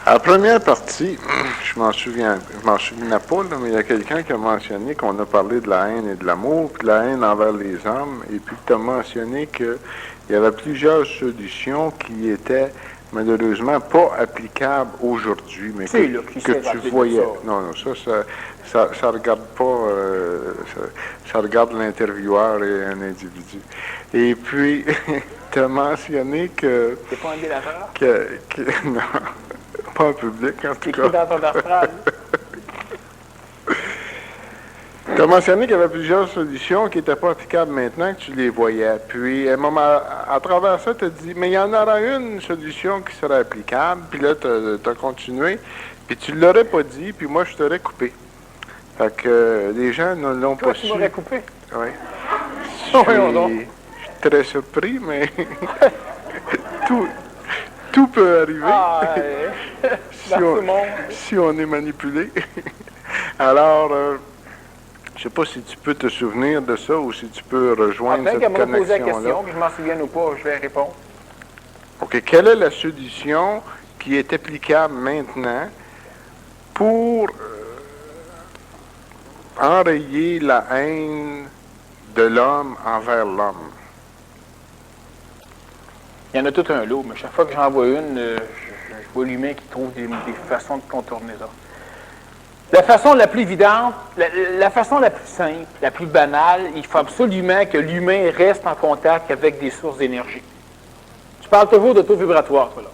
À la première partie, je m'en souviens pas, là, mais il y a quelqu'un qui a mentionné qu'on a parlé de la haine et de l'amour, puis de la haine envers les hommes, et puis tu as mentionné qu'il y avait plusieurs solutions qui étaient malheureusement pas applicables aujourd'hui, mais que tu voyais. Non, ça regarde pas, ça regarde l'intervieweur et un individu. Et puis, tu as mentionné que... C'est pas un délateur? Non. Pas en public, en tout cas. Écrit dans ton phrase. Tu as mentionné qu'il y avait plusieurs solutions qui n'étaient pas applicables maintenant que tu les voyais. Puis, à travers ça, tu as dit, mais il y en aura une solution qui serait applicable. Puis là, tu as continué. Puis tu ne l'aurais pas dit, puis moi, je t'aurais coupé. Fait que les gens ne l'ont pas su. Tu m'aurais coupé? Oui. Oui, je suis très surpris, mais tout peut arriver si on est manipulé. Alors, je ne sais pas si tu peux te souvenir de ça ou si tu peux rejoindre cette connexion-là. Posé la question, puis je m'en souviens ou pas, je vais répondre. OK. Quelle est la solution qui est applicable maintenant pour enrayer la haine de l'homme envers l'homme? Il y en a tout un lot, mais chaque fois que j'en vois une, je vois l'humain qui trouve des façons de contourner ça. La façon la plus évidente, la façon la plus simple, la plus banale, il faut absolument que l'humain reste en contact avec des sources d'énergie. Tu parles toujours de taux vibratoire, toi, là.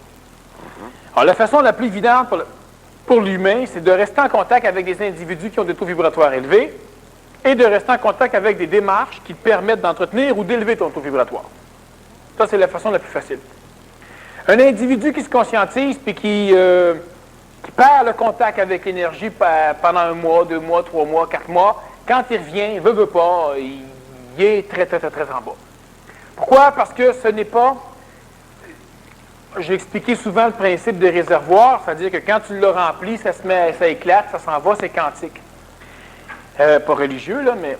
Alors, la façon la plus évidente pour l'humain, c'est de rester en contact avec des individus qui ont des taux vibratoires élevés et de rester en contact avec des démarches qui te permettent d'entretenir ou d'élever ton taux vibratoire. Ça, c'est la façon la plus facile. Un individu qui se conscientise puis qui perd le contact avec l'énergie pendant 1 mois, 2 mois, 3 mois, 4 mois, quand il revient, il veut pas, il est très, très, très, très en bas. Pourquoi? Parce que ce n'est pas... J'ai expliqué souvent le principe des réservoirs, c'est-à-dire que quand tu l'as rempli, ça éclate, ça s'en va, c'est quantique. Pas religieux, là, mais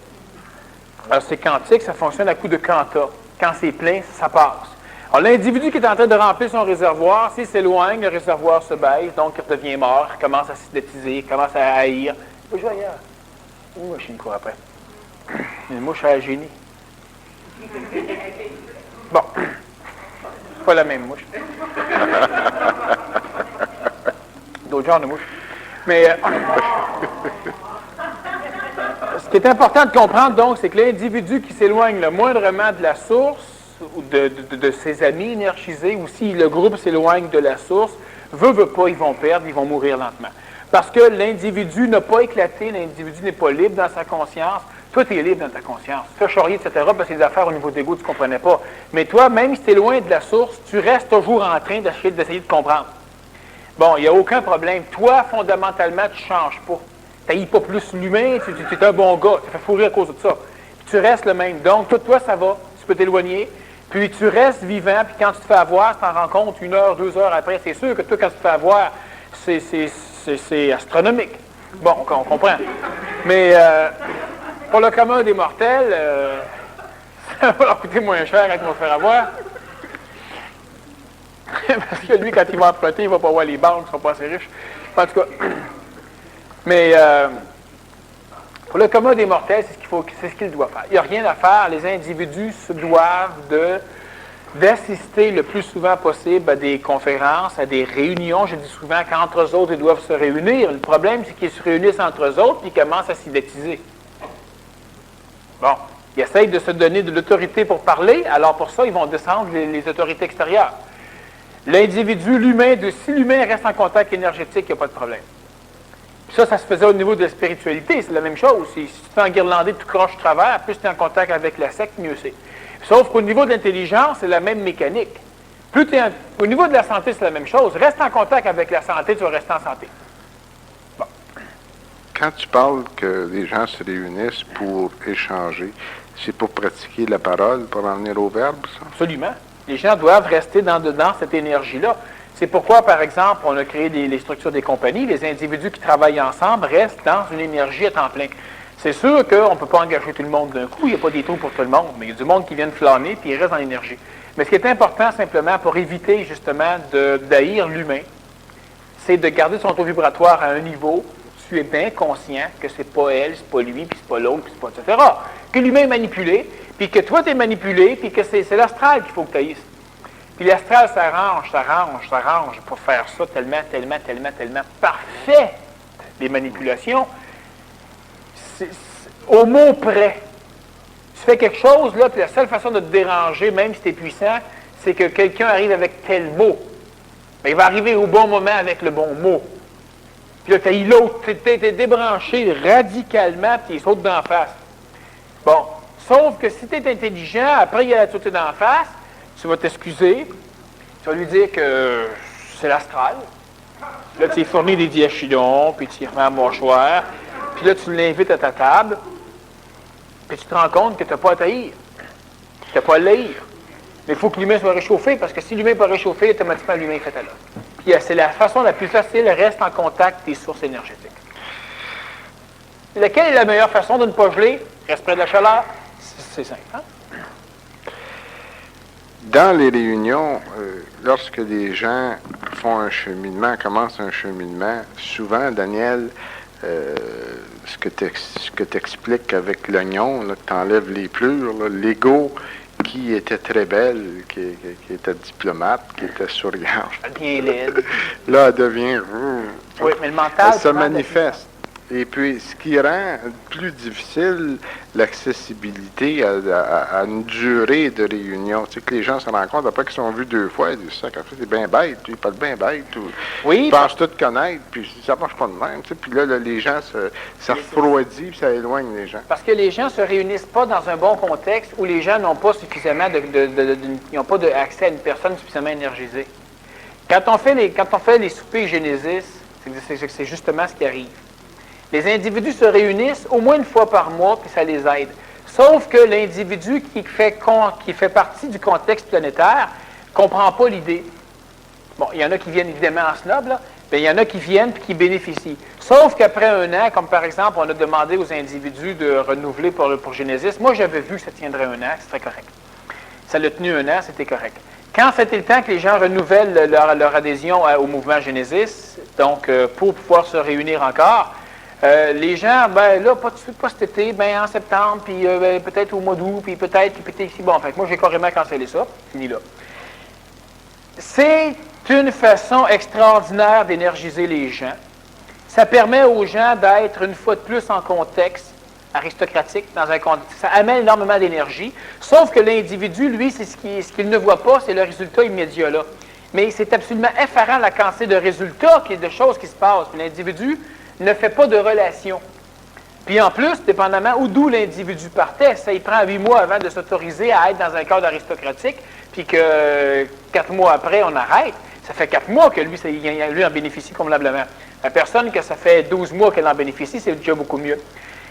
c'est quantique, ça fonctionne à coup de quanta. Quand c'est plein, ça passe. Alors, l'individu qui est en train de remplir son réservoir, s'il s'éloigne, le réservoir se baisse, donc il devient mort, il commence à synthétiser, il commence à haïr. Je vais ailleurs. Une mouche, une court après. Une mouche à la génie. Bon. Pas la même mouche. D'autres genres de mouches. Mais ce qui est important de comprendre, donc, c'est que l'individu qui s'éloigne le moindrement de la source, ou de ses amis énergisés, ou si le groupe s'éloigne de la source, veut pas, ils vont perdre, ils vont mourir lentement. Parce que l'individu n'a pas éclaté, l'individu n'est pas libre dans sa conscience. Toi, tu es libre dans ta conscience. Fais charrier, etc., parce que les affaires au niveau d'ego, tu ne comprenais pas. Mais toi, même si tu es loin de la source, tu restes toujours en train d'essayer de comprendre. Bon, il n'y a aucun problème. Toi, fondamentalement, tu ne changes pas. Tu n'haïs pas plus l'humain, tu es un bon gars. Tu te fais fourrer à cause de ça. Puis tu restes le même. Donc, toi, ça va. Tu peux t'éloigner. Puis tu restes vivant, puis quand tu te fais avoir, tu t'en rends compte 1 heure, 2 heures après. C'est sûr que toi, quand tu te fais avoir, c'est astronomique. Bon, on comprend. Mais pour le commun des mortels, ça va leur coûter moins cher quand ils vont se faire avoir. Parce que lui, quand il va emprunter, il ne va pas voir les banques qui ne sont pas assez riches. En tout cas. Mais pour le commun des mortels, c'est ce qu'il doit faire. Il n'y a rien à faire. Les individus se doivent d'assister le plus souvent possible à des conférences, à des réunions. Je dis souvent qu'entre eux autres, ils doivent se réunir. Le problème, c'est qu'ils se réunissent entre eux autres et ils commencent à s'identiser. Bon, ils essayent de se donner de l'autorité pour parler, alors pour ça, ils vont descendre les autorités extérieures. L'individu, l'humain, si l'humain reste en contact énergétique, il n'y a pas de problème. Puis ça se faisait au niveau de la spiritualité, c'est la même chose. Si tu te fais enguirlander, tu croches travers, plus tu es en contact avec la secte, mieux c'est. Sauf qu'au niveau de l'intelligence, c'est la même mécanique. Au niveau de la santé, c'est la même chose. Reste en contact avec la santé, tu vas rester en santé. Bon. Quand tu parles que les gens se réunissent pour échanger, c'est pour pratiquer la parole, pour en venir au verbe, ça? Absolument. Les gens doivent rester dans cette énergie-là. C'est pourquoi, par exemple, on a créé les structures des compagnies. Les individus qui travaillent ensemble restent dans une énergie à temps plein. C'est sûr qu'on ne peut pas engager tout le monde d'un coup. Il n'y a pas des trous pour tout le monde. Mais il y a du monde qui vient de flâner puis il reste dans l'énergie. Mais ce qui est important, simplement, pour éviter, justement, d'haïr l'humain, c'est de garder son taux vibratoire à un niveau, tu es bien conscient que c'est pas elle, c'est pas lui, puis c'est pas l'autre, puis c'est pas etc. Que l'humain est manipulé, puis que toi, tu es manipulé, puis que c'est l'astral qu'il faut que tu haïsses. Puis l'astral s'arrange pour faire ça tellement. Parfait, les manipulations. Au mot près. Tu fais quelque chose, là, puis la seule façon de te déranger, même si tu es puissant, c'est que quelqu'un arrive avec tel mot. Mais il va arriver au bon moment avec le bon mot. Puis là, tu as l'autre, tu es débranché radicalement, puis il saute d'en face. Bon, sauf que si tu es intelligent, après il a sauté d'en face, tu vas t'excuser, tu vas lui dire que c'est l'astral. Là, tu lui fournis des diachylons, puis tu lui remets à mâchoire, puis là, tu l'invites à ta table, puis tu te rends compte que tu n'as pas à taillir. Tu n'as pas à l'haïr. Mais il faut que l'humain soit réchauffé, parce que si l'humain n'est pas réchauffé, automatiquement, l'humain est fait à l'autre. Puis c'est la façon la plus facile, reste en contact des sources énergétiques. Laquelle est la meilleure façon de ne pas geler? Reste près de la chaleur? C'est simple, hein? Dans les réunions, lorsque les gens font un cheminement, commencent un cheminement, souvent, Daniel, ce que tu expliques avec l'oignon, là, que tu enlèves les plures, l'ego qui était très belle, qui était diplomate, qui était souriante. Bien laide. Là, elle devient... Oui, mais le mental... Elle se manifeste. Et puis, ce qui rend plus difficile l'accessibilité à une durée de réunion. Tu sais, que les gens se rendent compte, après qu'ils sont vus 2 fois, ils disent ça, c'est bien bête, ils parlent bien bête, ils pensent tout connaître, puis ça marche pas de même. Tu sais, puis là, les gens, ça refroidit, puis ça éloigne les gens. Parce que les gens ne se réunissent pas dans un bon contexte où les gens n'ont pas suffisamment ils n'ont pas accès à une personne suffisamment énergisée. Quand on fait les soupers Genesis, c'est justement ce qui arrive. Les individus se réunissent au moins une fois par mois, puis ça les aide. Sauf que l'individu qui fait partie du contexte planétaire ne comprend pas l'idée. Bon, il y en a qui viennent évidemment en snob, là, mais il y en a qui viennent et qui bénéficient. Sauf qu'après 1 an, comme par exemple, on a demandé aux individus de renouveler pour Genesis, moi j'avais vu que ça tiendrait 1 an, c'était correct. Ça l'a tenu 1 an, c'était correct. Quand c'était le temps que les gens renouvellent leur adhésion au mouvement Genesis, donc pour pouvoir se réunir encore, les gens, ben là, pas tout de suite, pas cet été, ben en septembre, puis peut-être au mois d'août, puis peut-être ici. Bon, fait moi, j'ai carrément cancellé ça, fini là. C'est une façon extraordinaire d'énergiser les gens. Ça permet aux gens d'être, une fois de plus, en contexte aristocratique, dans un contexte. Ça amène énormément d'énergie, sauf que l'individu, lui, c'est ce qu'il ne voit pas, c'est le résultat immédiat là. Mais c'est absolument effarant la quantité de résultats, de choses qui se passent. Puis l'individu ne fait pas de relation. Puis en plus, dépendamment d'où l'individu partait, ça il prend 8 mois avant de s'autoriser à être dans un cadre aristocratique, puis que 4 mois après, on arrête. Ça fait 4 mois que lui en bénéficie convenablement. La personne que ça fait 12 mois qu'elle en bénéficie, c'est déjà beaucoup mieux.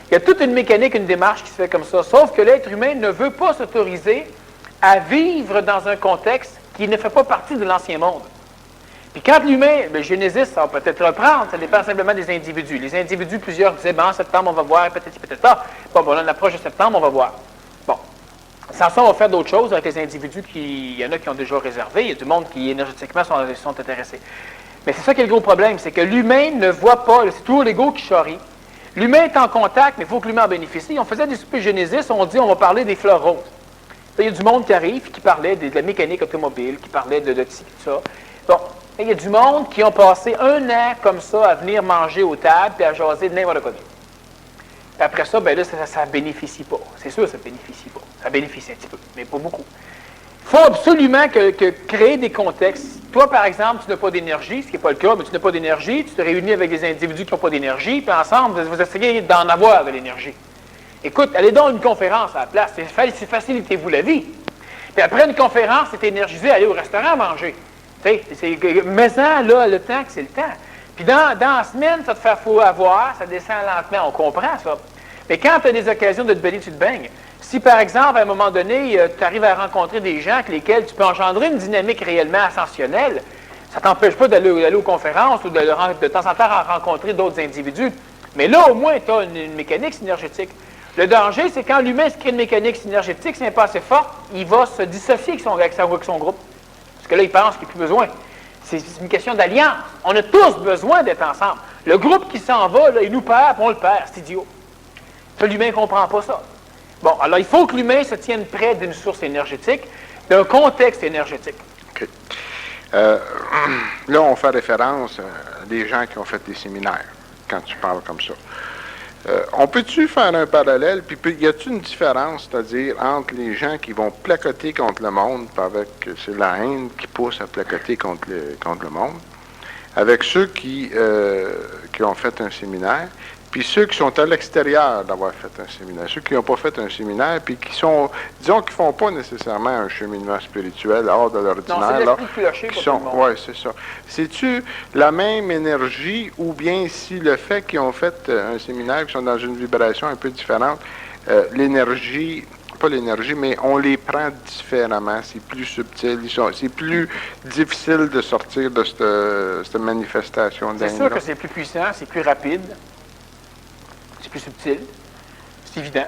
Il y a toute une mécanique, une démarche qui se fait comme ça, sauf que l'être humain ne veut pas s'autoriser à vivre dans un contexte qui ne fait pas partie de l'ancien monde. Puis quand l'humain, le Genesis, ça va peut-être reprendre, ça dépend simplement des individus. Les individus, plusieurs disaient, en septembre, on va voir, peut-être pas. Bon, on approche de septembre, on va voir. Bon. Sans ça, on va faire d'autres choses avec les individus il y en a qui ont déjà réservé, il y a du monde qui énergétiquement sont intéressés. Mais c'est ça qui est le gros problème, c'est que l'humain ne voit pas, c'est toujours l'ego qui charrie. L'humain est en contact, mais il faut que l'humain en bénéficie. On faisait des soupers Genesis, on dit, on va parler des fleurs roses. Il y a du monde qui arrive, qui parlait de la mécanique automobile, qui parlait de tout ça. Bon. Il y a du monde qui ont passé 1 an comme ça à venir manger aux tables et à jaser de n'importe quoi. Puis après ça, ben là, ça ne bénéficie pas. C'est sûr que ça ne bénéficie pas. Ça bénéficie un petit peu, mais pas beaucoup. Il faut absolument que créer des contextes. Toi, par exemple, tu n'as pas d'énergie, ce qui n'est pas le cas, mais tu n'as pas d'énergie, tu te réunis avec des individus qui n'ont pas d'énergie, puis ensemble, vous essayez d'en avoir de l'énergie. Écoute, allez donc à une conférence à la place. C'est facilitez-vous la vie. Puis après une conférence, c'est énergisé, allez au restaurant manger. Mais-en, là, le temps que c'est le temps. Puis dans la semaine, ça te fait faux avoir, ça descend lentement, on comprend ça. Mais quand tu as des occasions de te baigner, tu te baignes. Si, par exemple, à un moment donné, tu arrives à rencontrer des gens avec lesquels tu peux engendrer une dynamique réellement ascensionnelle, ça ne t'empêche pas d'aller aux conférences ou de temps en temps rencontrer d'autres individus. Mais là, au moins, tu as une mécanique synergétique. Le danger, c'est quand l'humain se crée une mécanique synergétique, c'est pas assez fort, il va se dissocier avec son groupe. Parce que là, il pense qu'il n'y a plus besoin. c'est une question d'alliance. On a tous besoin d'être ensemble. Le groupe qui s'en va, là, il nous perd, puis on le perd. C'est idiot. Ça, l'humain ne comprend pas ça. Bon, alors il faut que l'humain se tienne près d'une source énergétique, d'un contexte énergétique. OK. Là, on fait référence à des gens qui ont fait des séminaires, quand tu parles comme ça. On peut-tu faire un parallèle, puis y a-t-il une différence, c'est-à-dire entre les gens qui vont placoter contre le monde, puis c'est la haine qui pousse à placoter contre le monde, avec ceux qui ont fait un séminaire, puis ceux qui sont à l'extérieur d'avoir fait un séminaire, ceux qui n'ont pas fait un séminaire, puis qui sont, disons, qui font pas nécessairement un cheminement spirituel hors de l'ordinaire. Non, c'est l'esprit cloché pour tout le monde. Oui, c'est ça. C'est-tu la même énergie, ou bien si le fait qu'ils ont fait un séminaire, qu'ils sont dans une vibration un peu différente, l'énergie, pas l'énergie, mais on les prend différemment, c'est plus subtil, c'est plus difficile de sortir de cette manifestation d'haine. C'est sûr que c'est plus puissant, c'est plus rapide. C'est plus subtil, c'est évident.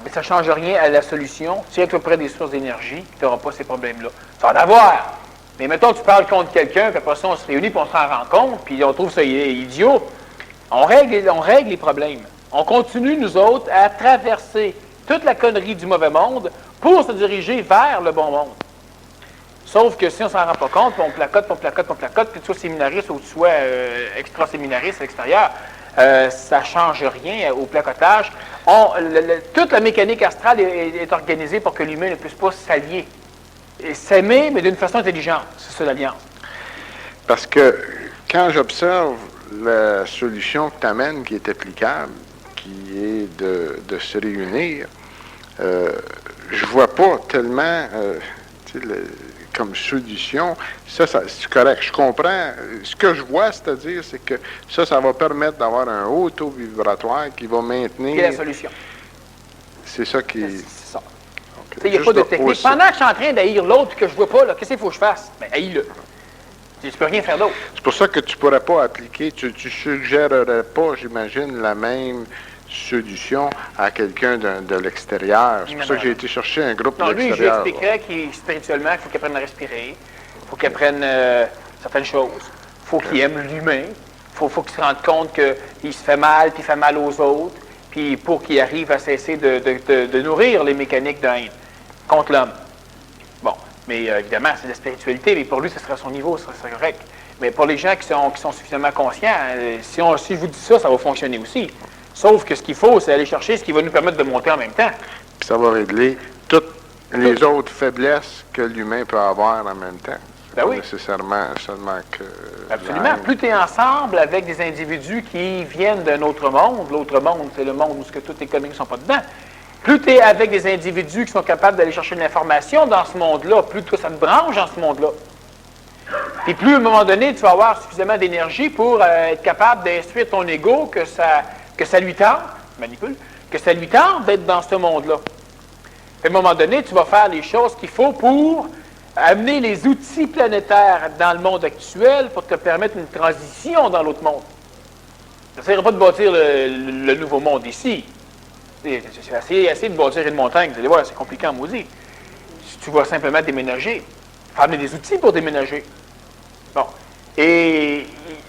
Mais ça ne change rien à la solution. Si tu es près des sources d'énergie, tu n'auras pas ces problèmes-là. Ça va en avoir. Mais mettons que tu parles contre quelqu'un, puis après ça, on se réunit, puis on s'en rend compte, puis on trouve ça idiot. On règle les problèmes. On continue, nous autres, à traverser toute la connerie du mauvais monde pour se diriger vers le bon monde. Sauf que si on ne s'en rend pas compte, puis on placote, puis tu sois séminariste ou tu sois extra-séminariste à l'extérieur, ça ne change rien au placotage. Toute la mécanique astrale est organisée pour que l'humain ne puisse pas s'allier. Et s'aimer, mais d'une façon intelligente. C'est ça l'alliance. Parce que quand j'observe la solution que tu amènes qui est applicable, qui est de se réunir, je vois pas tellement comme solution, ça c'est correct. Je comprends. Ce que je vois, c'est-à-dire, c'est que ça va permettre d'avoir un haut taux vibratoire qui va maintenir... Quelle est la solution? C'est ça qui... C'est ça. Okay. Il n'y a pas de technique. Pendant que je suis en train d'haïr l'autre et que je ne vois pas, qu'est-ce qu'il faut que je fasse? Bien, haïs-le. Tu ne peux rien faire d'autre. C'est pour ça que tu ne pourrais pas appliquer, tu suggérerais pas, j'imagine, la même solution à quelqu'un de l'extérieur. C'est pour ça que j'ai été chercher un groupe de l'extérieur. Lui, je lui expliquerais spirituellement, qu'il faut qu'il apprenne à respirer, il faut qu'il apprenne certaines choses, il faut qu'il aime l'humain, il faut qu'il se rende compte qu'il se fait mal, puis il fait mal aux autres, puis pour qu'il arrive à cesser de nourrir les mécaniques de haine contre l'homme. Bon, mais évidemment, c'est de la spiritualité, mais pour lui, ce serait son niveau, ce serait correct. Mais pour les gens qui sont suffisamment conscients, si je vous dis ça, ça va fonctionner aussi. Sauf que ce qu'il faut, c'est aller chercher ce qui va nous permettre de monter en même temps. Puis ça va régler toutes les autres faiblesses que l'humain peut avoir en même temps. Ben oui. Nécessairement seulement que... Absolument. Plus tu es ensemble avec des individus qui viennent d'un autre monde, l'autre monde, c'est le monde où toutes les conneries ne sont pas dedans. Plus tu es avec des individus qui sont capables d'aller chercher de l'information dans ce monde-là, plus toi, ça te branche dans ce monde-là. Et plus, à un moment donné, tu vas avoir suffisamment d'énergie pour être capable d'instruire ton ego que ça lui tente, que ça lui tente d'être dans ce monde-là. À un moment donné, tu vas faire les choses qu'il faut pour amener les outils planétaires dans le monde actuel pour te permettre une transition dans l'autre monde. Ça ne sert pas de bâtir le nouveau monde ici. C'est essayer de bâtir une montagne, vous allez voir, c'est compliqué en maudit. Si tu vas simplement déménager, il faut amener des outils pour déménager. Bon. Et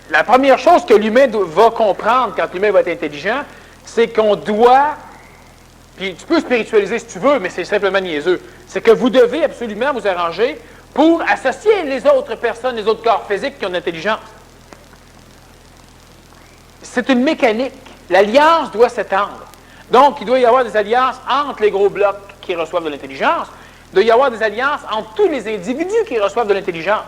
la première chose que l'humain va comprendre quand l'humain va être intelligent, c'est qu'on doit, puis tu peux spiritualiser si tu veux, mais c'est simplement niaiseux, c'est que vous devez absolument vous arranger pour associer les autres personnes, les autres corps physiques qui ont de l'intelligence. C'est une mécanique. L'alliance doit s'étendre. Donc, il doit y avoir des alliances entre les gros blocs qui reçoivent de l'intelligence. Il doit y avoir des alliances entre tous les individus qui reçoivent de l'intelligence.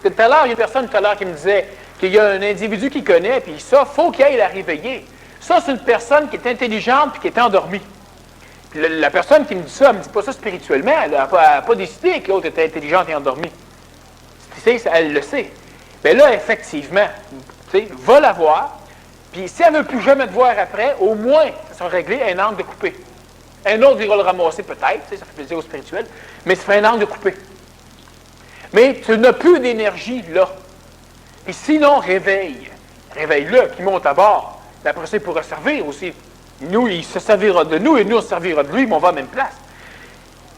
Tout à l'heure, il y a une personne qui me disait qu'il y a un individu qui connaît, puis ça, il faut qu'il aille la réveiller. Ça, c'est une personne qui est intelligente puis qui est endormie. Puis la personne qui me dit ça, elle ne me dit pas ça spirituellement. Elle n'a pas décidé que l'autre était intelligente et endormie. Elle le sait. Bien là, effectivement, va la voir. Puis si elle ne veut plus jamais te voir après, au moins, ça sera réglé un angle de coupé. Un autre ira le ramasser peut-être, ça fait plaisir au spirituel, mais ça fait un angle de coupé. Mais tu n'as plus d'énergie là. Et sinon, réveille-le, qui monte à bord. Et après ça, il pourra servir aussi. Nous, il se servira de nous et nous, on se servira de lui, mais on va à la même place.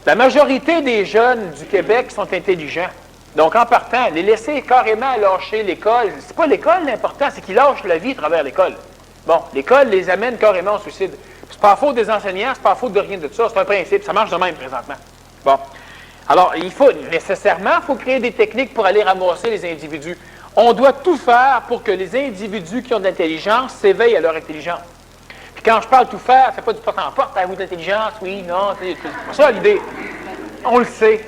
La majorité des jeunes du Québec sont intelligents. Donc, en partant, les laisser carrément lâcher l'école, c'est pas l'école l'important, c'est qu'ils lâchent la vie à travers l'école. Bon, l'école les amène carrément au suicide. C'est pas la faute des enseignants, c'est pas la faute de rien de ça, c'est un principe, ça marche de même présentement. Bon. Alors, nécessairement, il faut créer des techniques pour aller ramasser les individus. On doit tout faire pour que les individus qui ont de l'intelligence s'éveillent à leur intelligence. Puis quand je parle tout faire, c'est pas du porte en porte, avez-vous de l'intelligence? Oui, non, c'est pas ça l'idée. On le sait.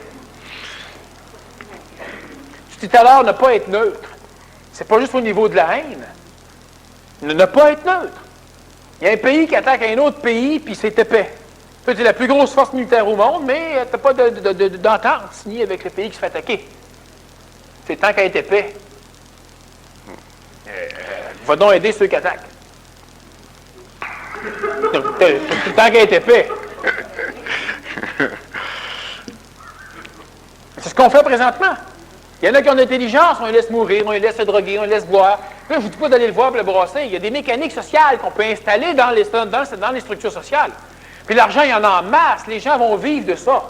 Je dis tout à l'heure, ne pas être neutre. C'est pas juste au niveau de la haine. Ne pas être neutre. Il y a un pays qui attaque un autre pays, puis c'est épais. Tu es la plus grosse force militaire au monde, mais tu n'as pas d'entente signée avec le pays qui se fait attaquer. C'est tant qu'à être épais. Va donc aider ceux qui attaquent. Tant qu'à être épais. C'est ce qu'on fait présentement. Il y en a qui ont de l'intelligence, on les laisse mourir, on les laisse se droguer, on les laisse boire. Là, je ne vous dis pas d'aller le voir pour le brasser. Il y a des mécaniques sociales qu'on peut installer dans les structures sociales. Puis l'argent, il y en a en masse. Les gens vont vivre de ça.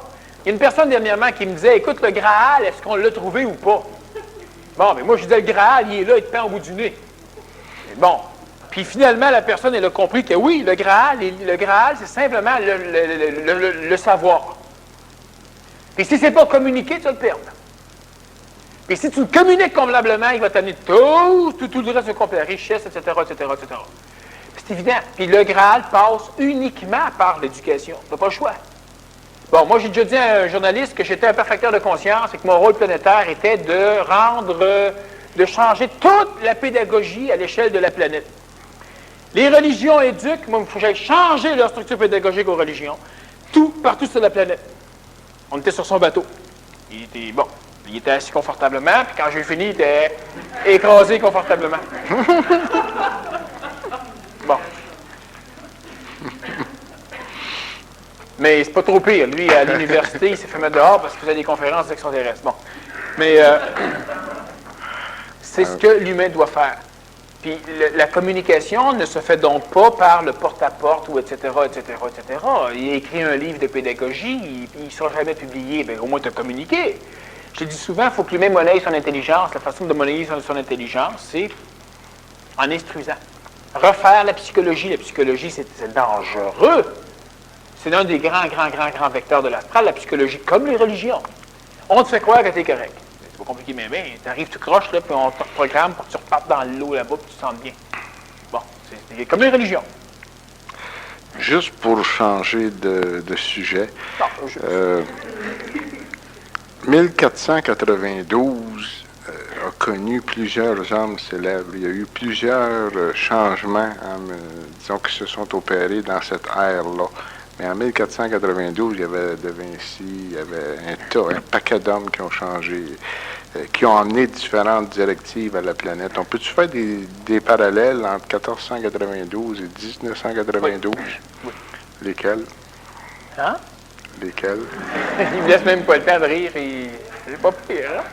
Il y a une personne dernièrement qui me disait, écoute, le Graal, est-ce qu'on l'a trouvé ou pas? Bon, mais moi, je disais, le Graal, il est là, il te pend au bout du nez. Bon. Puis finalement, la personne, elle a compris que oui, le Graal, c'est simplement le savoir. Puis si c'est pas communiqué, tu vas le perdre. Et si tu le communiques convenablement, il va t'amener tout le reste de complet, richesse, etc., etc., etc. C'est évident. Puis le Graal passe uniquement par l'éducation. Tu n'as pas le choix. Bon, moi, j'ai déjà dit à un journaliste que j'étais un perfecteur de conscience et que mon rôle planétaire était de changer toute la pédagogie à l'échelle de la planète. Les religions éduquent, moi, il faut que j'aille changer leur structure pédagogique aux religions. Partout sur la planète. On était sur son bateau. Il était, bon, il était assis confortablement, puis quand j'ai fini, il était écrasé confortablement. Bon. Mais c'est pas trop pire. Lui, à l'université, il s'est fait mettre dehors parce qu'il faisait des conférences extraterrestres. Bon. Mais c'est ce que l'humain doit faire. Puis la communication ne se fait donc pas par le porte-à-porte ou etc., etc., etc. Il a écrit un livre de pédagogie, il ne sera jamais publié, bien au moins tu as communiqué. Je dis souvent, il faut que l'humain monnaie son intelligence. La façon de monnayer son intelligence, c'est en instruisant. Refaire la psychologie, c'est dangereux. C'est l'un des grands vecteurs de l'astral, la psychologie, comme les religions. On te fait croire que tu es correct. C'est pas compliqué, mais tu arrives, tu croches, là, puis on te reprogramme pour que tu repartes dans l'eau là-bas, puis tu te sens bien. Bon, c'est comme les religions. Juste pour changer de sujet, 1492 a connu plusieurs hommes célèbres. Il y a eu plusieurs changements, disons, qui se sont opérés dans cette ère-là. Mais en 1492, il y avait De Vinci, il y avait un paquet d'hommes qui ont changé, qui ont amené différentes directives à la planète. On peut-tu faire des parallèles entre 1492 et 1992? Oui. Lesquels? Hein? Lesquels? Il me laisse même pas le temps de rire. C'est pas pire, hein?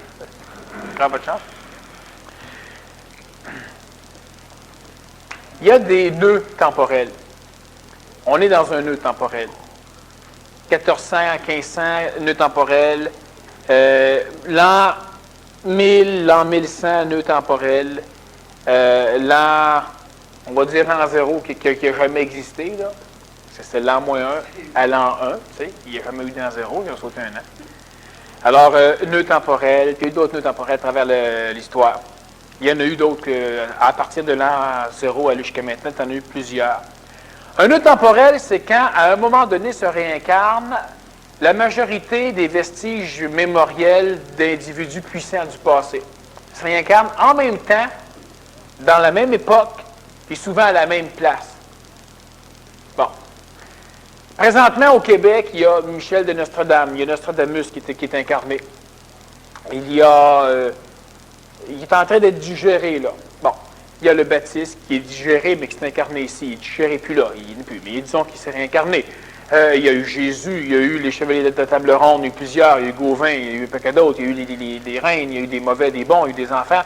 Prends pas de chance. Il y a des nœuds temporels. On est dans un nœud temporel. 1400, 1500, nœud temporel. L'an 1000, l'an 1100, nœud temporel. On va dire l'an 0 qui n'a jamais existé, là. C'est l'an -1 à l'an 1, tu sais. Il n'y a jamais eu d'an 0, il a sauté un an. Alors, nœud temporel, puis il y a eu d'autres nœuds temporels à travers l'histoire. Il y en a eu d'autres à partir de l'an 0 jusqu'à maintenant, il y en a eu plusieurs. Un nœud temporel, c'est quand, à un moment donné, se réincarne la majorité des vestiges mémoriels d'individus puissants du passé. Se réincarne en même temps, dans la même époque, puis souvent à la même place. Bon. Présentement, au Québec, il y a Michel de Nostradame, il y a Nostradamus qui est incarné. Il est en train d'être digéré, là. Bon. Il y a le Baptiste qui est digéré, mais qui s'est incarné ici. Il est digéré plus là, il n'est plus. Mais disons qu'il s'est réincarné. Il y a eu Jésus, il y a eu les chevaliers de la table ronde, il y a eu plusieurs, il y a eu Gauvin, il y a eu un paquet d'autres, il y a eu des reines, il y a eu des mauvais, des bons, il y a eu des enfants.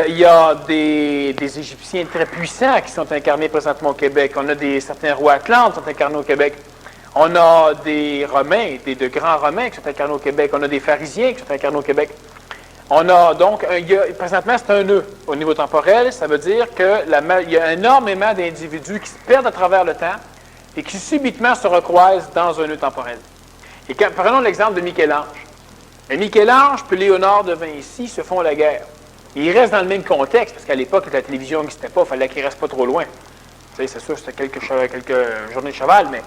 Il y a des Égyptiens très puissants qui sont incarnés présentement au Québec. On a certains rois Atlantes qui sont incarnés au Québec. On a des Romains, de grands Romains qui sont incarnés au Québec. On a des pharisiens qui sont incarnés au Québec. On a donc, présentement, c'est un nœud au niveau temporel. Ça veut dire qu'il y a énormément d'individus qui se perdent à travers le temps et qui subitement se recroisent dans un nœud temporel. Et prenons l'exemple de Michel-Ange. Et Michel-Ange puis Léonard de Vinci se font la guerre. Et ils restent dans le même contexte, parce qu'à l'époque, la télévision n'existait pas, il fallait qu'ils ne restent pas trop loin. C'est sûr, c'était quelques journées de cheval, mais...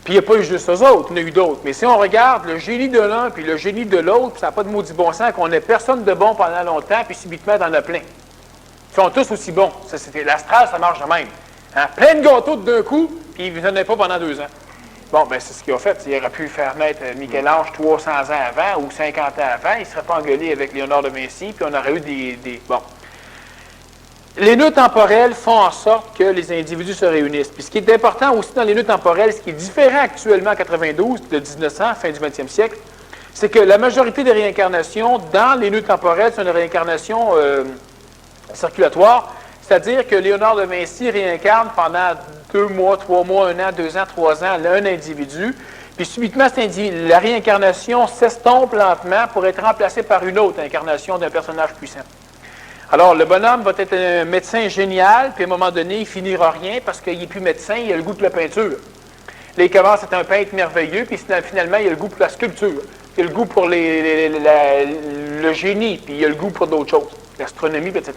Puis il n'y a pas eu juste eux autres, il y en a eu d'autres. Mais si on regarde le génie de l'un puis le génie de l'autre, ça n'a pas de maudit bon sens qu'on n'ait personne de bon pendant longtemps, puis subitement, il y en a plein. Ils sont tous aussi bons. L'astral, ça marche de même. Hein? Plein de gâteaux d'un coup, puis ils ne venaient pas pendant 2 ans. Bon, bien, c'est ce qu'ils ont fait. Ils auraient pu faire naître Michel-Ange 300 ans avant ou 50 ans avant. Ils ne seraient pas engueulés avec Léonard de Vinci, puis on aurait eu des... Bon. Les nœuds temporels font en sorte que les individus se réunissent. Puis ce qui est important aussi dans les nœuds temporels, ce qui est différent actuellement en 92, de 1900, fin du 20e siècle, c'est que la majorité des réincarnations dans les nœuds temporels sont une réincarnation circulatoire, c'est-à-dire que Léonard de Vinci réincarne pendant 2 mois, 3 mois, 1 an, 2 ans, 3 ans, un individu, puis subitement, la réincarnation s'estompe lentement pour être remplacée par une autre incarnation d'un personnage puissant. Alors, le bonhomme va être un médecin génial, puis à un moment donné, il finira rien parce qu'il n'est plus médecin, il a le goût de la peinture. Là, il commence à être un peintre merveilleux, puis finalement, il a le goût pour la sculpture. Il a le goût pour le génie, puis il a le goût pour d'autres choses, l'astronomie, etc.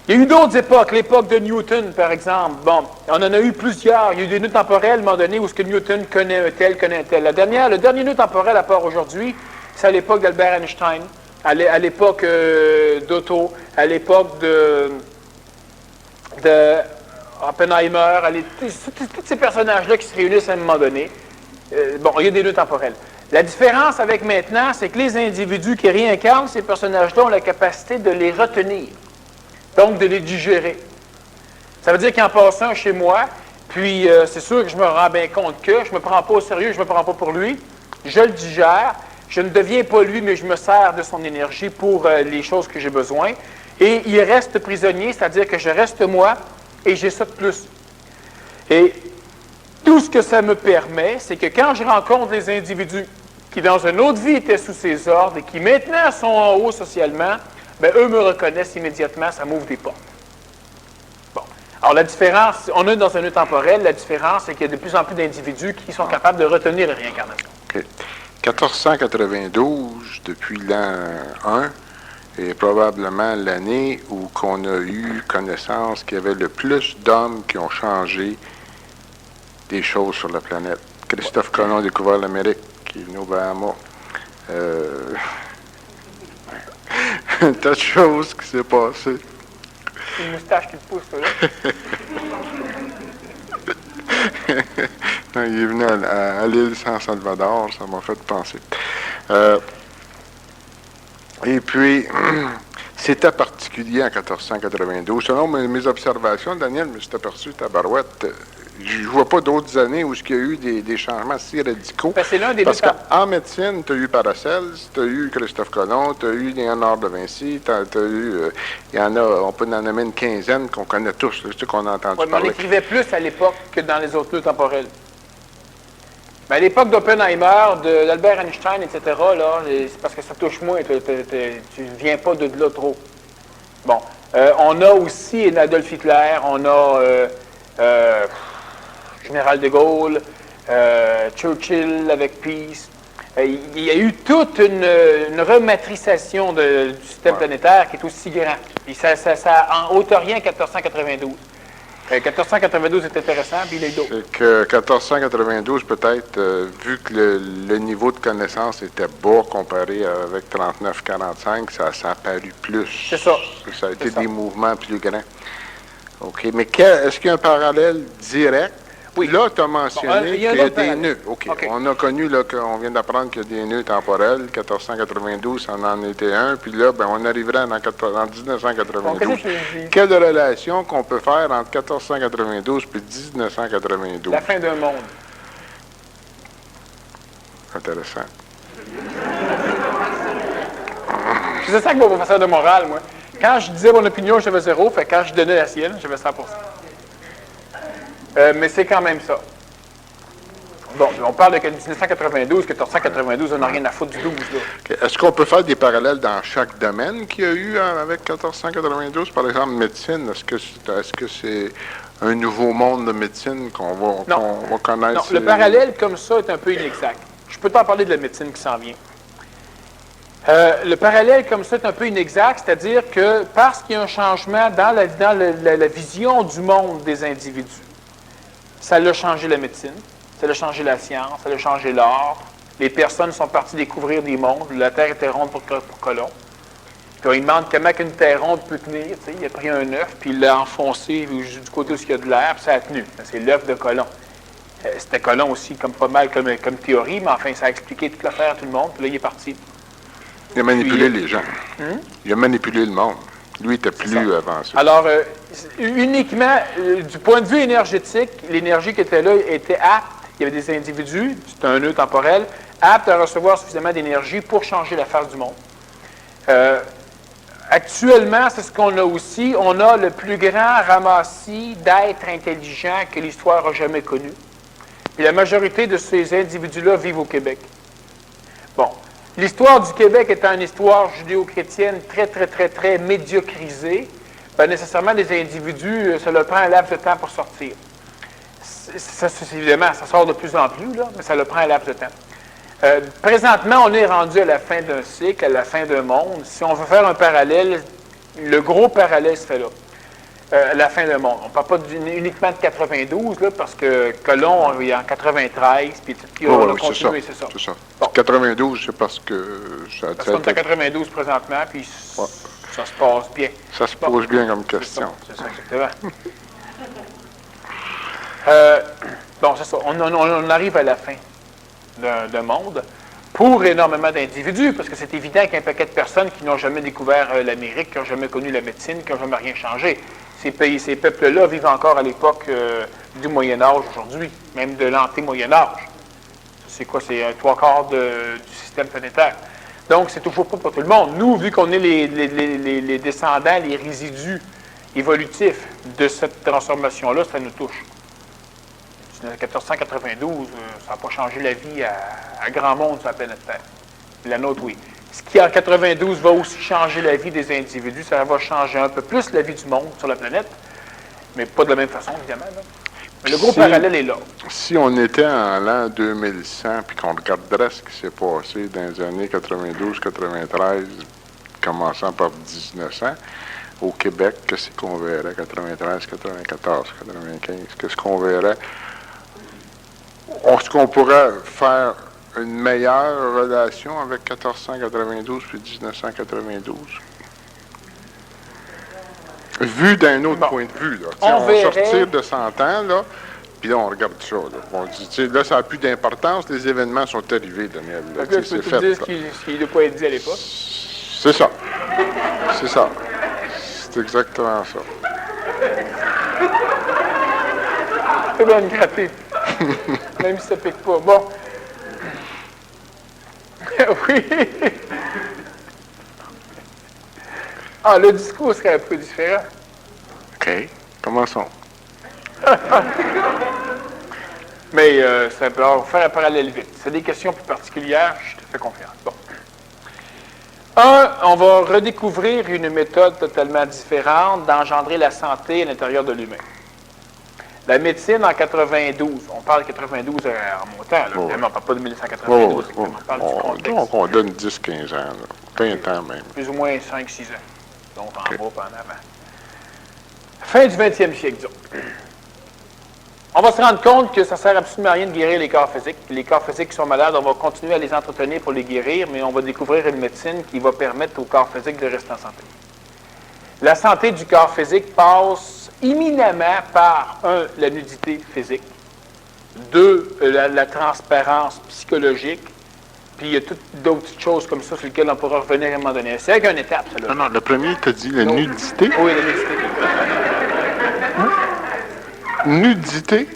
Il y a eu d'autres époques, l'époque de Newton, par exemple. Bon, on en a eu plusieurs. Il y a eu des nœuds temporels, à un moment donné, où ce que Newton connaît un tel, connaît un tel. Le dernier nœud temporel à part aujourd'hui, c'est à l'époque d'Albert Einstein, à l'époque d'Otto, à l'époque de Oppenheimer, tous ces personnages-là qui se réunissent à un moment donné. Bon, il y a des nœuds temporels. La différence avec maintenant, c'est que les individus qui réincarnent ces personnages-là ont la capacité de les retenir, donc de les digérer. Ça veut dire qu'en passant chez moi, puis c'est sûr que je me rends bien compte que je ne me prends pas au sérieux, je ne me prends pas pour lui, je le digère. Je ne deviens pas lui, mais je me sers de son énergie pour les choses que j'ai besoin. Et il reste prisonnier, c'est-à-dire que je reste moi et j'ai ça de plus. Et tout ce que ça me permet, c'est que quand je rencontre les individus qui, dans une autre vie, étaient sous ses ordres et qui maintenant sont en haut socialement, bien, eux me reconnaissent immédiatement, ça m'ouvre des portes. Bon. Alors, la différence, on est dans un nœud temporel, la différence, c'est qu'il y a de plus en plus d'individus qui sont capables de retenir la réincarnation. Okay. 1492, depuis l'an 1, est probablement l'année où qu'on a eu connaissance qu'il y avait le plus d'hommes qui ont changé des choses sur la planète. Christophe Colomb a découvert l'Amérique, qui est venu aux Bahamas. Un tas de choses qui s'est passé. C'est une moustache qui te pousse, là. Non, il est venu à l'île San Salvador, ça m'a fait penser. Et puis, c'était particulier en 1492. Selon mes observations, Daniel, je me suis aperçu, tabarouette, je ne vois pas d'autres années où il y a eu des changements si radicaux. Ben, c'est l'un des Parce qu'en médecine, tu as eu Paracels, tu as eu Christophe Colomb, tu as eu Léonard de Vinci, tu as eu... il y en a, on peut en nommer une quinzaine qu'on connaît tous, ceux qu'on a entendu parler. On écrivait plus à l'époque que dans les autres nœuds temporels. Mais à l'époque d'Oppenheimer, d'Albert Einstein, etc., là, c'est parce que ça touche moins, tu ne viens pas de là trop. Bon. On a aussi Adolf Hitler, on a Général de Gaulle, Churchill avec Peace. Il y a eu toute une rematricisation du système planétaire qui est aussi grand. Et ça en ôte rien 1492. 1492 est intéressant, puis il y a eu d'autres. C'est que 1492, peut-être, vu que le niveau de connaissance était bas comparé avec 39-45, ça a paru plus. C'est ça. Ça a été des mouvements plus grands. OK. Mais est-ce qu'il y a un parallèle direct? Oui. Là, tu as mentionné qu'il y a des nœuds. OK. OK. On a connu, là, qu'on vient d'apprendre qu'il y a des nœuds temporels. 1492, ça en était un. Puis là, ben, on arriverait en 1992. Quelle relation qu'on peut faire entre 1492 et 1992? La fin d'un monde. Intéressant. C'est ça que mon professeur de morale, moi. Quand je disais mon opinion, j'avais 0. Fait quand je donnais la sienne, j'avais 100%. Mais c'est quand même ça. Bon, on parle de 1992, 1492, on n'a rien à foutre du 12, là. OK. Est-ce qu'on peut faire des parallèles dans chaque domaine qu'il y a eu avec 1492? Par exemple, médecine, est-ce que c'est un nouveau monde de médecine qu'on va connaître? Non, le parallèle comme ça est un peu inexact. Je peux t'en parler de la médecine qui s'en vient. Le parallèle comme ça est un peu inexact, c'est-à-dire que parce qu'il y a un changement dans la vision du monde des individus, ça a changé la médecine, ça a changé la science, ça a changé l'art. Les personnes sont parties découvrir des mondes. La Terre était ronde pour Colomb. Puis il demande comment une Terre ronde peut tenir. Tu sais, il a pris un œuf, puis il l'a enfoncé du côté où il y a de l'air, puis ça a tenu. C'est l'œuf de Colomb. C'était Colomb aussi, comme pas mal comme théorie, mais enfin, ça a expliqué toute l'affaire à tout le monde, puis là, il est parti. Il a manipulé les gens. Il a manipulé le monde. Lui, il était plus avancé. Alors, uniquement, du point de vue énergétique, l'énergie qui était là était apte. Il y avait des individus, c'est un nœud temporel, aptes à recevoir suffisamment d'énergie pour changer la face du monde. Actuellement, c'est ce qu'on a aussi. On a le plus grand ramassis d'êtres intelligents que l'histoire a jamais connu. Et la majorité de ces individus-là vivent au Québec. Bon. L'histoire du Québec étant une histoire judéo-chrétienne très, très, très, très médiocrisée, bien, nécessairement, les individus, ça leur prend un laps de temps pour sortir. Évidemment, ça sort de plus en plus, là, mais ça leur prend un laps de temps. Présentement, on est rendu à la fin d'un cycle, à la fin d'un monde. Si on veut faire un parallèle, le gros parallèle se fait là. La fin d'un monde. On ne parle pas uniquement de 92, là, parce que Colomb, il est en 93, puis on a continué, c'est ça. C'est ça. Bon. 92, c'est parce que... Parce qu'on est à 92 présentement, puis ça se passe bien. Ça se pose bien comme question. C'est ça, exactement. Bon, c'est ça. On arrive à la fin d'un monde pour énormément d'individus, parce que c'est évident qu'il y a un paquet de personnes qui n'ont jamais découvert l'Amérique, qui n'ont jamais connu la médecine, qui n'ont jamais rien changé. Ces peuples-là vivent encore à l'époque du Moyen-Âge aujourd'hui, même de l'anté-Moyen-Âge. C'est quoi? C'est un 3/4 du système planétaire. Donc, c'est toujours pas pour tout le monde. Nous, vu qu'on est les descendants, les résidus évolutifs de cette transformation-là, ça nous touche. En 1492, ça n'a pas changé la vie à grand monde sur la planète Terre. La nôtre, oui. Ce qui, en 92, va aussi changer la vie des individus, ça va changer un peu plus la vie du monde sur la planète, mais pas de la même façon, évidemment. Là. Mais le gros parallèle est là. Si on était en l'an 2100, puis qu'on regarderait ce qui s'est passé dans les années 92-93, commençant par 1900, au Québec, qu'est-ce qu'on verrait? 93, 94, 95, qu'est-ce qu'on verrait? Est-ce qu'on pourrait faire une meilleure relation avec 1492 puis 1992? Vu d'un autre point de vue, là. On va sortir de 100 ans, là, puis là, on regarde ça. Là. On dit, là, ça n'a plus d'importance, les événements sont arrivés, Daniel. Là, je peux te dire ce qui ne doit pas être dit à l'époque. C'est ça. C'est ça. C'est exactement ça. C'est bien gratter. Même si ça ne pique pas. Bon. Oui. Ah, le discours serait un peu différent. OK. Commençons. Mais ça peut faire un parallèle vite. C'est des questions plus particulières, je te fais confiance. Bon. On va redécouvrir une méthode totalement différente d'engendrer la santé à l'intérieur de l'humain. La médecine en 92, on parle de 92 en montant, là, on ne parle pas de 1992, on parle du contexte. Donc, on donne 10-15 ans, là, 20 ans même. Plus ou moins 5-6 ans, donc en bas pas en avant. Fin du 20e siècle, disons. On va se rendre compte que ça ne sert absolument à rien de guérir les corps physiques. Les corps physiques qui sont malades, on va continuer à les entretenir pour les guérir, mais on va découvrir une médecine qui va permettre au corps physique de rester en santé. La santé du corps physique passe imminemment par, 1, la nudité physique, 2, la transparence psychologique, puis il y a toutes d'autres choses comme ça sur lesquelles on pourra revenir à un moment donné. C'est avec une étape, ça. Là. Non, le premier, tu as dit la nudité? Oui, la nudité. Nudité?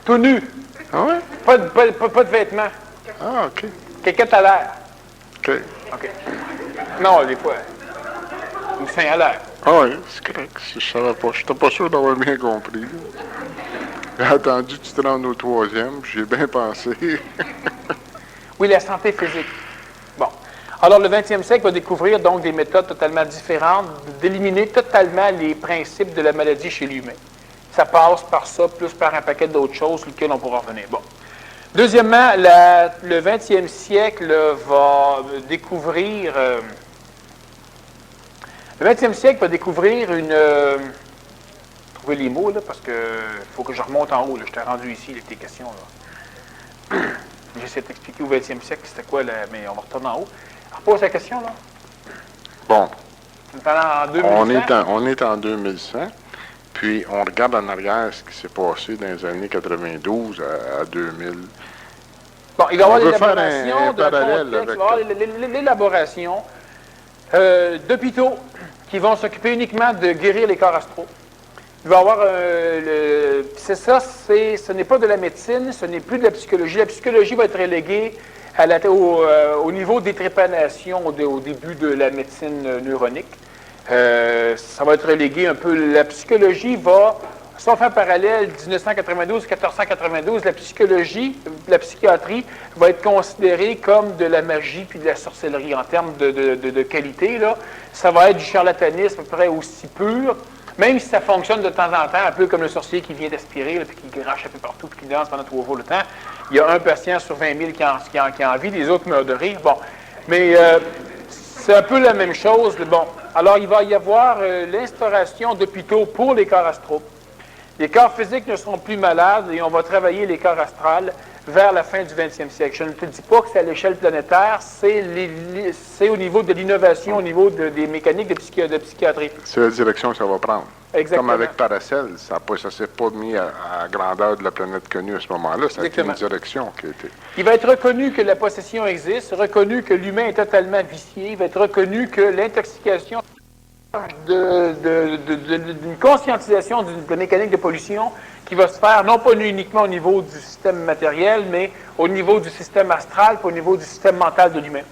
Tout nu. Ah ouais? Pas de vêtements. Ah, OK. Quelqu'un à l'air. OK. OK. Non, des fois. Ou sein à l'air. Ah oui, c'est correct. Je savais pas. Je n'étais pas sûr d'avoir bien compris. J'ai attendu que tu te rendes au 3e, puis j'ai bien pensé. Oui, la santé physique. Bon. Alors, le 20e siècle va découvrir donc des méthodes totalement différentes, d'éliminer totalement les principes de la maladie chez l'humain. Ça passe par ça, plus par un paquet d'autres choses, auxquelles on pourra revenir. Bon. Deuxièmement, le 20e siècle va découvrir... le 20e siècle va découvrir une... trouver les mots, là, parce que faut que je remonte en haut. Là. Je t'ai rendu ici, tes questions. Là. J'essaie de t'expliquer au 20e siècle c'était quoi, là, mais on va retourner en haut. Repose la question, là. Bon, En 2100. on est en 2100, puis on regarde en arrière ce qui s'est passé dans les années 92 à 2000. Bon, il va y avoir On veut faire l'élaboration un de parallèle contexte, il va y avec- avoir l'élaboration d'hôpitaux qui vont s'occuper uniquement de guérir les corps astraux. Il va y avoir c'est ça, ce n'est pas de la médecine, ce n'est plus de la psychologie. La psychologie va être reléguée au niveau des trépanations au début de la médecine neuronique. Ça va être relégué un peu. La psychologie va, si on fait un parallèle 1992-1492, la psychologie, la psychiatrie va être considérée comme de la magie puis de la sorcellerie en termes de qualité. Là. Ça va être du charlatanisme à peu près aussi pur. Même si ça fonctionne de temps en temps, un peu comme le sorcier qui vient d'aspirer, puis qui crache un peu partout, puis qui danse pendant 3 jours le temps. Il y a un patient sur 20 000 qui a envie, les autres meurent de rire. Bon, mais c'est un peu la même chose. Bon, alors il va y avoir l'instauration d'hôpitaux pour les corps astraux. Les corps physiques ne seront plus malades et on va travailler les corps astrales vers la fin du 20e siècle. Je ne te dis pas que c'est à l'échelle planétaire, c'est au niveau de l'innovation, au niveau des mécaniques de psychiatrie. C'est la direction que ça va prendre. Exactement. Comme avec Paracel, ça ne s'est pas mis à grandeur de la planète connue à ce moment-là. Ça a été une direction qui a été... Il va être reconnu que la possession existe, reconnu que l'humain est totalement vicié, il va être reconnu que l'intoxication d'une conscientisation de la mécanique de pollution qui va se faire non pas uniquement au niveau du système matériel, mais au niveau du système astral, puis au niveau du système mental de l'humain.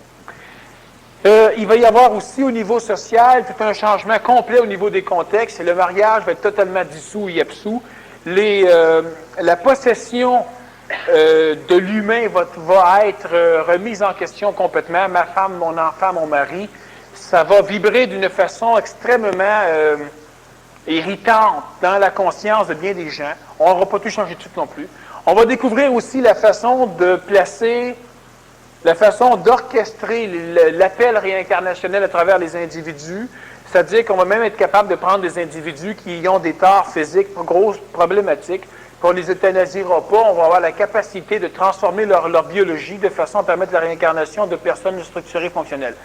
Il va y avoir aussi au niveau social tout un changement complet au niveau des contextes. Le mariage va être totalement dissous et absous. La possession de l'humain va être remise en question complètement. Ma femme, mon enfant, mon mari, ça va vibrer d'une façon extrêmement irritante dans la conscience de bien des gens. On ne va pas tout changer de suite non plus. On va découvrir aussi la façon de placer... la façon d'orchestrer l'appel réincarnationnel à travers les individus, c'est-à-dire qu'on va même être capable de prendre des individus qui ont des torts physiques, grosses problématiques, puis on ne les euthanasiera pas, on va avoir la capacité de transformer leur biologie de façon à permettre la réincarnation de personnes structurées fonctionnelles.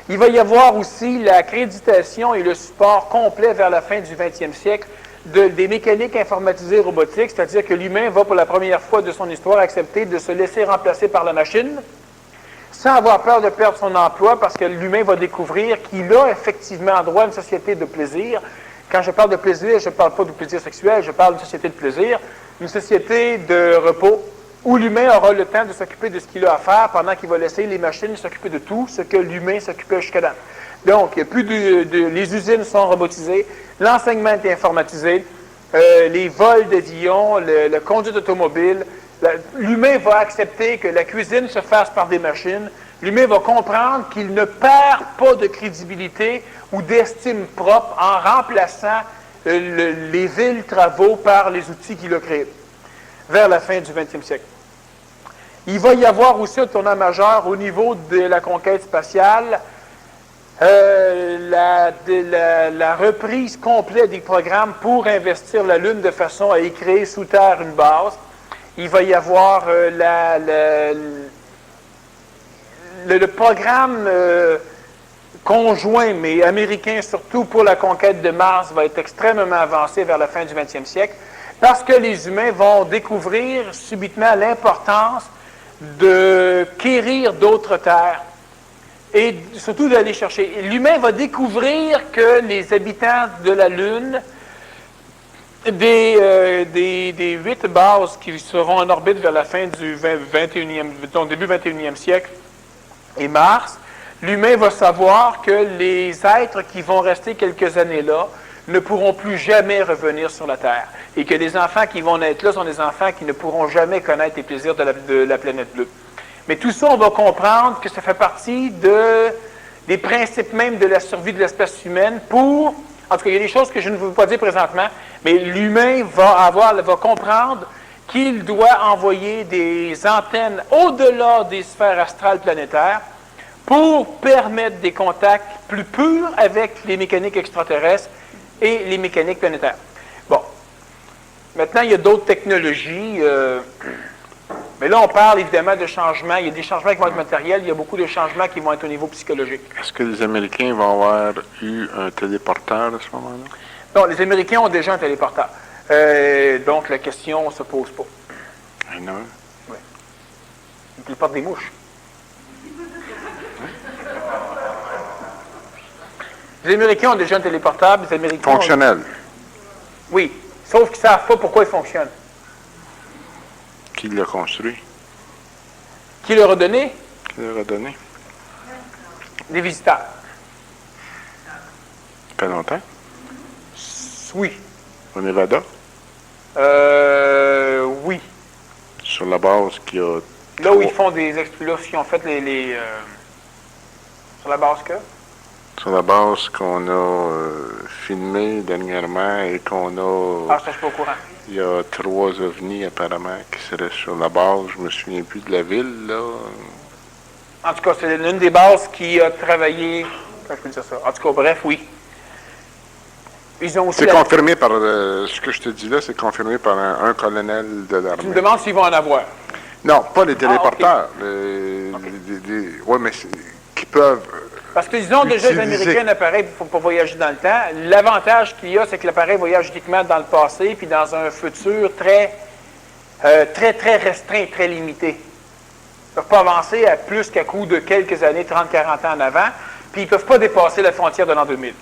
Il va y avoir aussi l'accréditation et le support complet vers la fin du 20e siècle des mécaniques informatisées robotiques, c'est-à-dire que l'humain va pour la première fois de son histoire accepter de se laisser remplacer par la machine, sans avoir peur de perdre son emploi, parce que l'humain va découvrir qu'il a effectivement droit à une société de plaisir. Quand je parle de plaisir, je ne parle pas de plaisir sexuel, je parle d'une société de plaisir, une société de repos, où l'humain aura le temps de s'occuper de ce qu'il a à faire pendant qu'il va laisser les machines s'occuper de tout ce que l'humain s'occupait jusqu'à là. Donc, il y a plus les usines sont robotisées, l'enseignement est informatisé, les vols d'avions, le conduite automobile. L'humain va accepter que la cuisine se fasse par des machines. L'humain va comprendre qu'il ne perd pas de crédibilité ou d'estime propre en remplaçant les vils travaux par les outils qu'il a créés vers la fin du 20e siècle. Il va y avoir aussi un tournant majeur au niveau de la conquête spatiale, la reprise complète des programmes pour investir la Lune de façon à y créer sous terre une base. Il va y avoir le programme conjoint, mais américain surtout, pour la conquête de Mars va être extrêmement avancé vers la fin du 20e siècle, parce que les humains vont découvrir subitement l'importance de quérir d'autres terres et surtout d'aller chercher. L'humain va découvrir que les habitants de la Lune, des 8 bases qui seront en orbite vers la fin du début 21e siècle et Mars, l'humain va savoir que les êtres qui vont rester quelques années là ne pourront plus jamais revenir sur la Terre. Et que les enfants qui vont naître là sont des enfants qui ne pourront jamais connaître les plaisirs de la planète bleue. Mais tout ça, on va comprendre que ça fait partie des principes même de la survie de l'espèce humaine pour... En tout cas, il y a des choses que je ne veux pas dire présentement, mais l'humain va comprendre qu'il doit envoyer des antennes au-delà des sphères astrales planétaires pour permettre des contacts plus purs avec les mécaniques extraterrestres et les mécaniques planétaires. Bon. Maintenant, il y a d'autres technologies. Mais là, on parle évidemment de changements. Il y a des changements qui vont être matériels. Il y a beaucoup de changements qui vont être au niveau psychologique. Est-ce que les Américains vont avoir eu un téléporteur à ce moment-là? Non, les Américains ont déjà un téléporteur. Donc, la question ne se pose pas. Un an? Oui. Ils téléportent des mouches. Les Américains ont déjà un téléporteur. Les Américains Fonctionnel? Oui. Sauf qu'ils ne savent pas pourquoi il fonctionne. Qui l'a construit? Qui leur a donné? Qui leur a donné? Des visiteurs. Pas longtemps? Oui. Au Nevada? Oui. Sur la base qui a... Là où ils font des explorations, ont fait sur la base que? Sur la base qu'on a filmée dernièrement et qu'on a... Ah, ça, je ne suis pas au courant. Il y a 3 ovnis apparemment qui seraient sur la base. Je me souviens plus de la ville, là. En tout cas, c'est l'une des bases qui a travaillé... Comment je peux dire ça? En tout cas, bref, oui. Ils ont aussi... C'est confirmé par... ce que je te dis là, c'est confirmé par un colonel de l'armée. Tu me demandes s'ils vont en avoir. Non, pas les téléporteurs. Okay. Oui, mais qui peuvent... Parce qu'ils ont déjà, les Américains, un appareil pour voyager dans le temps. L'avantage qu'il y a, c'est que l'appareil voyage uniquement dans le passé, puis dans un futur très restreint, très limité. Ils ne peuvent pas avancer à plus qu'à coup de quelques années, 30-40 ans en avant, puis ils ne peuvent pas dépasser la frontière de l'an 2000.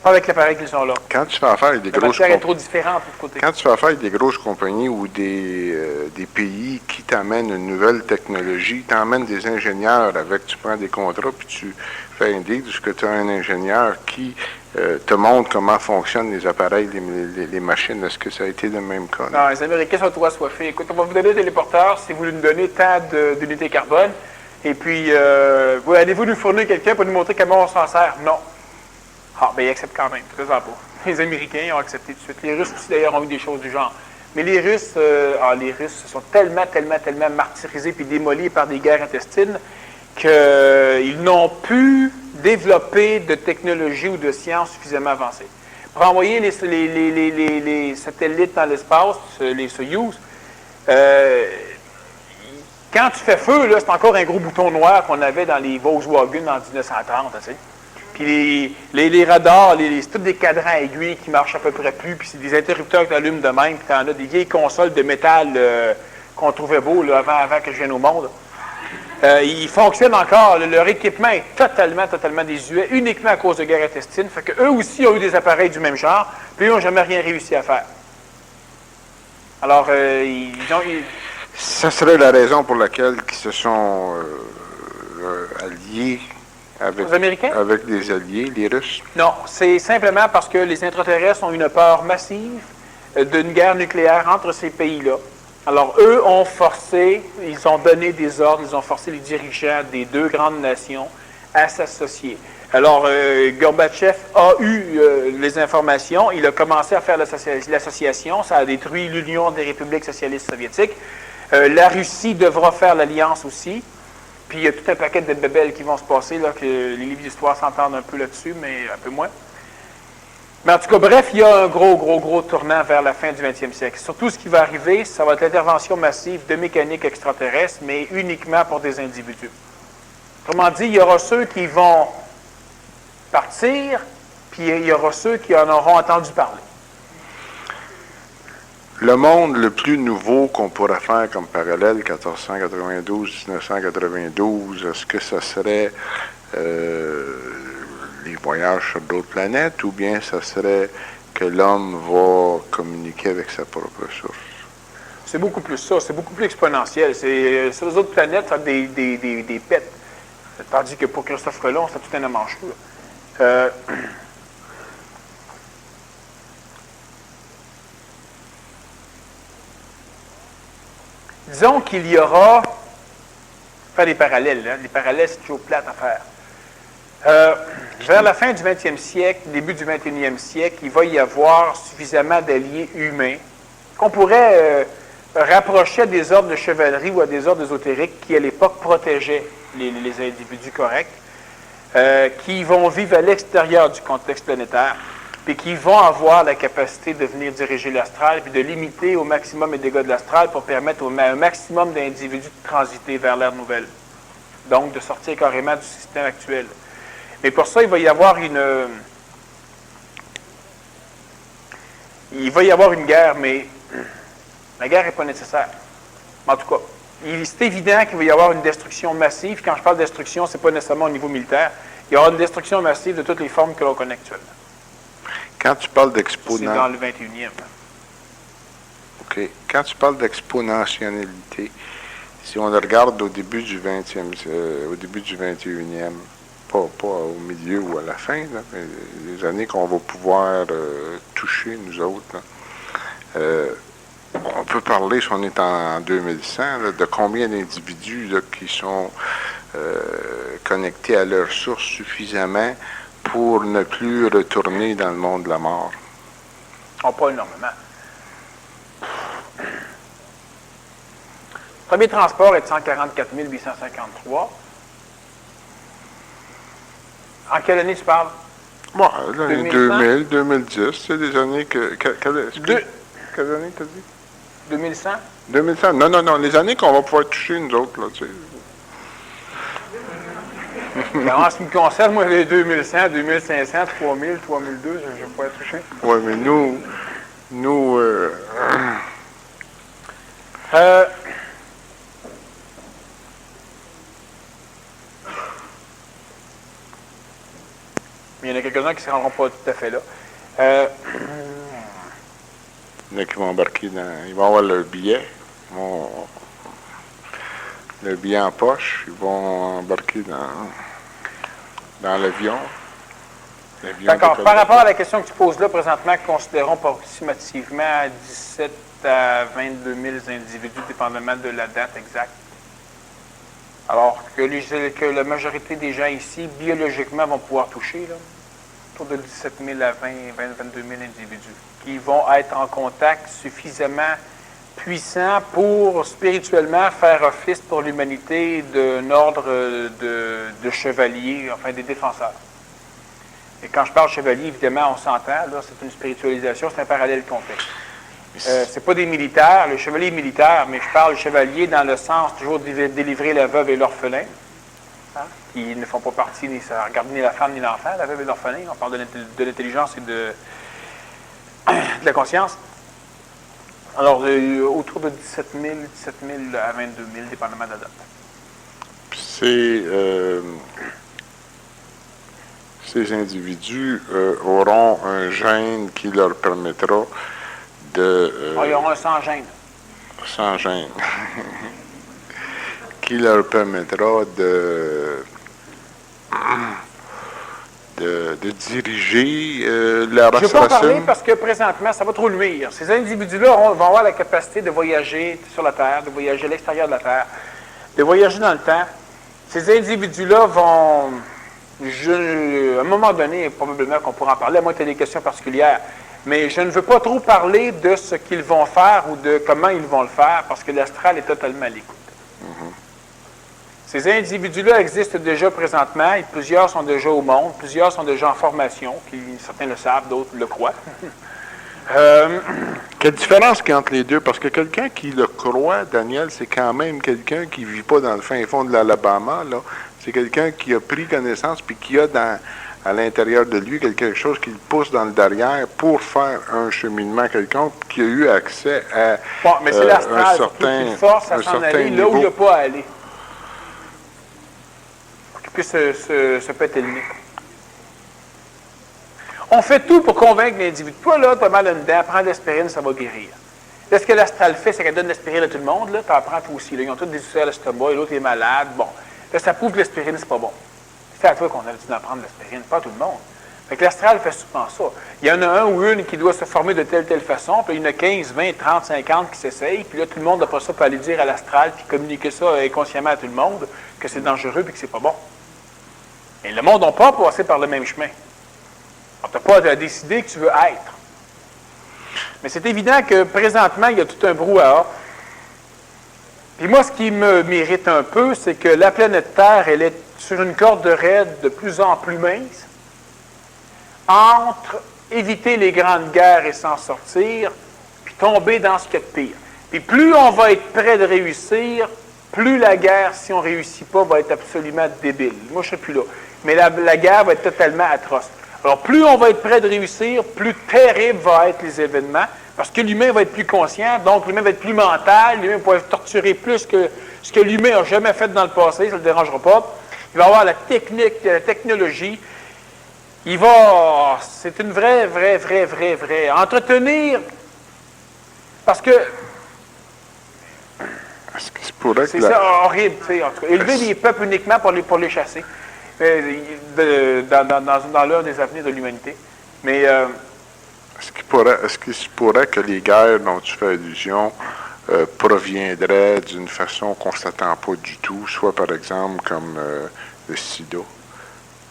Pas avec l'appareil qu'ils ont là. Quand tu fais affaire avec des grosses est trop différente de côté. Quand tu fais affaire avec des grosses compagnies ou des pays qui t'amènent une nouvelle technologie, t'emmènent des ingénieurs avec, tu prends des contrats, puis tu fais un deal, parce que tu as un ingénieur qui te montre comment fonctionnent les appareils, les machines. Est-ce que ça a été le même cas? Non, les Américains sont trop assoiffés. Écoute, on va vous donner des téléporteurs si vous nous donnez tant d'unités carbone, et puis allez-vous nous fournir quelqu'un pour nous montrer comment on s'en sert? Non. Ah, bien, ils acceptent quand même, faisant pas. Les Américains ont accepté tout de suite. Les Russes aussi, d'ailleurs, ont eu des choses du genre. Mais les Russes se sont tellement martyrisés puis démolis par des guerres intestines qu'ils n'ont pu développer de technologie ou de science suffisamment avancée. Pour envoyer les satellites dans l'espace, les Soyouz, quand tu fais feu, là, c'est encore un gros bouton noir qu'on avait dans les Volkswagen en 1930, tu sais. Puis les radars, c'est tous des cadrans aiguilles qui marchent à peu près plus, puis c'est des interrupteurs qui allument de même, puis tu en as des vieilles consoles de métal qu'on trouvait beau là, avant que je vienne au monde. Ils fonctionnent encore. Leur équipement est totalement désuet, uniquement à cause de guerre intestine. Fait qu'eux aussi ont eu des appareils du même genre, puis ils n'ont jamais rien réussi à faire. Alors, Ça serait la raison pour laquelle ils se sont alliés avec, les Américains? Avec les alliés, les Russes? Non, c'est simplement parce que les intraterrestres ont une peur massive d'une guerre nucléaire entre ces pays-là. Alors, eux ont forcé, ils ont donné des ordres, ils ont forcé les dirigeants des deux grandes nations à s'associer. Alors, Gorbatchev a eu les informations, il a commencé à faire l'association, ça a détruit l'Union des républiques socialistes soviétiques. La Russie devra faire l'alliance aussi. Puis il y a tout un paquet de bébelles qui vont se passer, là, que les livres d'histoire s'entendent un peu là-dessus, mais un peu moins. Mais en tout cas, bref, il y a un gros tournant vers la fin du 20e siècle. Surtout, ce qui va arriver, ça va être l'intervention massive de mécanique extraterrestre, mais uniquement pour des individus. Autrement dit, il y aura ceux qui vont partir, puis il y aura ceux qui en auront entendu parler. Le monde le plus nouveau qu'on pourrait faire comme parallèle, 1492-1992, est-ce que ça serait les voyages sur d'autres planètes ou bien ça serait que l'homme va communiquer avec sa propre source? C'est beaucoup plus ça, c'est beaucoup plus exponentiel. Sur les autres planètes, ça a des pets. Tandis que pour Christophe Colomb, c'est tout un amancheux. disons qu'il y aura, faire des parallèles, hein, les parallèles c'est toujours plate à faire. Vers la fin du 20e siècle, début du 21e siècle, il va y avoir suffisamment d'alliés humains qu'on pourrait rapprocher à des ordres de chevalerie ou à des ordres ésotériques qui, à l'époque, protégeaient les individus corrects, qui vont vivre à l'extérieur du contexte planétaire, puis qui vont avoir la capacité de venir diriger l'astral, puis de limiter au maximum les dégâts de l'astral pour permettre à un maximum d'individus de transiter vers l'ère nouvelle. Donc, de sortir carrément du système actuel. Mais pour ça, il va y avoir une guerre, mais la guerre n'est pas nécessaire. En tout cas, c'est évident qu'il va y avoir une destruction massive. Quand je parle de destruction, ce n'est pas nécessairement au niveau militaire. Il y aura une destruction massive de toutes les formes que l'on connaît actuellement. Quand tu parles C'est d'exponentialité... dans le 21e. OK. Quand tu parles d'exponentialité, si on le regarde au début du 21e, pas au milieu ou à la fin, là, mais les années qu'on va pouvoir toucher, nous autres, là, on peut parler, si on est en 2100, là, de combien d'individus là, qui sont connectés à leur source suffisamment pour ne plus retourner dans le monde de la mort. Oh, pas énormément. Le premier transport est de 144 853. En quelle année tu parles? Bon, l'année 2100? 2000, 2010, c'est des années quelle année t'as dit? 2100? 2100. Non, les années qu'on va pouvoir toucher, nous autres, là, tu sais. Ben, en ce qui me concerne, moi, les 2100, 2500, 3000, 3002, je ne vais pas être touché. Oui, mais nous il y en a quelques-uns qui ne se rendront pas tout à fait là. il y en a qui vont embarquer ils vont avoir leur billet, le billet en poche, ils vont embarquer dans l'avion. D'accord. Par rapport à la question que tu poses là, présentement, considérons approximativement 17 à 22 000 individus, dépendamment de la date exacte. Alors que la majorité des gens ici, biologiquement, vont pouvoir toucher, là, autour de 17 000 à 22 000 individus, qui vont être en contact suffisamment puissant pour spirituellement faire office pour l'humanité d'un ordre de chevaliers, enfin des défenseurs. Et quand je parle chevalier, évidemment, on s'entend, là, c'est une spiritualisation, c'est un parallèle contexte. C'est pas des militaires, le chevalier est militaire, mais je parle chevalier dans le sens toujours de délivrer la veuve et l'orphelin, hein, qui ne font pas partie, ni ça regarde ni la femme ni l'enfant, la veuve et l'orphelin. On parle de l'intelligence et de la conscience. Alors, autour de 17 000 à 22 000, dépendamment de la date. Ces individus auront un gène qui leur permettra de... ils auront un sans gêne. Sans gêne. Qui leur permettra de diriger la race. Je ne vais pas en parler parce que présentement, ça va trop nuire. Ces individus-là vont avoir la capacité de voyager sur la Terre, de voyager à l'extérieur de la Terre, de voyager dans le temps. Ces individus-là vont... à un moment donné, probablement qu'on pourra en parler, à moins que tu aies des questions particulières, mais je ne veux pas trop parler de ce qu'ils vont faire ou de comment ils vont le faire, parce que l'astral est totalement à l'écoute. Ces individus-là existent déjà présentement, et plusieurs sont déjà au monde, plusieurs sont déjà en formation, certains le savent, d'autres le croient. Quelle différence qu'il y a entre les deux? Parce que quelqu'un qui le croit, Daniel, c'est quand même quelqu'un qui ne vit pas dans le fin fond de l'Alabama, là. C'est quelqu'un qui a pris connaissance puis qui a à l'intérieur de lui quelque chose qui le pousse dans le derrière pour faire un cheminement quelconque, qui a eu accès à bon, mais c'est l'astral, un certain qui force à s'en aller là où il n'a pas à aller. Pour qu'il puisse se péter le nez. On fait tout pour convaincre l'individu. Toi, là, tu as mal à une dent, prends de l'aspirine, ça va guérir. Là, ce que l'astral fait, c'est qu'elle donne de l'aspirine à tout le monde. Là, tu en prends toi aussi. Là. Ils ont tous des ulcères à l'estomac, et l'autre est malade. Bon. Là, ça prouve que l'aspirine, c'est pas bon. C'est à toi qu'on a dit d'en prendre l'aspirine, pas à tout le monde. Fait que l'astral fait souvent ça. Il y en a un ou une qui doit se former de telle façon, puis il y en a 15, 20, 30, 50 qui s'essayent, puis là, tout le monde, après ça, peut aller dire à l'astral, puis communiquer ça inconsciemment à tout le monde, que c'est dangereux et que c'est pas bon. Et le monde n'a pas passé par le même chemin. On t'a pas décidé que tu veux être. Mais c'est évident que présentement, il y a tout un brouhaha. Puis moi, ce qui me mérite un peu, c'est que la planète Terre, elle est sur une corde raide de plus en plus mince entre éviter les grandes guerres et s'en sortir, puis tomber dans ce qu'il y a de pire. Puis plus on va être près de réussir, plus la guerre, si on ne réussit pas, va être absolument débile. Moi, je ne serai plus là. Mais la guerre va être totalement atroce. Alors, plus on va être près de réussir, plus terrible vont être les événements, parce que l'humain va être plus conscient, donc l'humain va être plus mental, l'humain va être torturé plus que ce que l'humain n'a jamais fait dans le passé, ça ne le dérangera pas. Il va avoir la technique, la technologie. C'est une vraie. Entretenir, parce que c'est ça horrible, tu sais, en tout cas. Élever des peuples uniquement pour les chasser, dans l'heure des avenirs de l'humanité. Mais est-ce qu'il se pourrait que les guerres dont tu fais allusion proviendraient d'une façon qu'on ne s'attend pas du tout, soit par exemple comme le sida?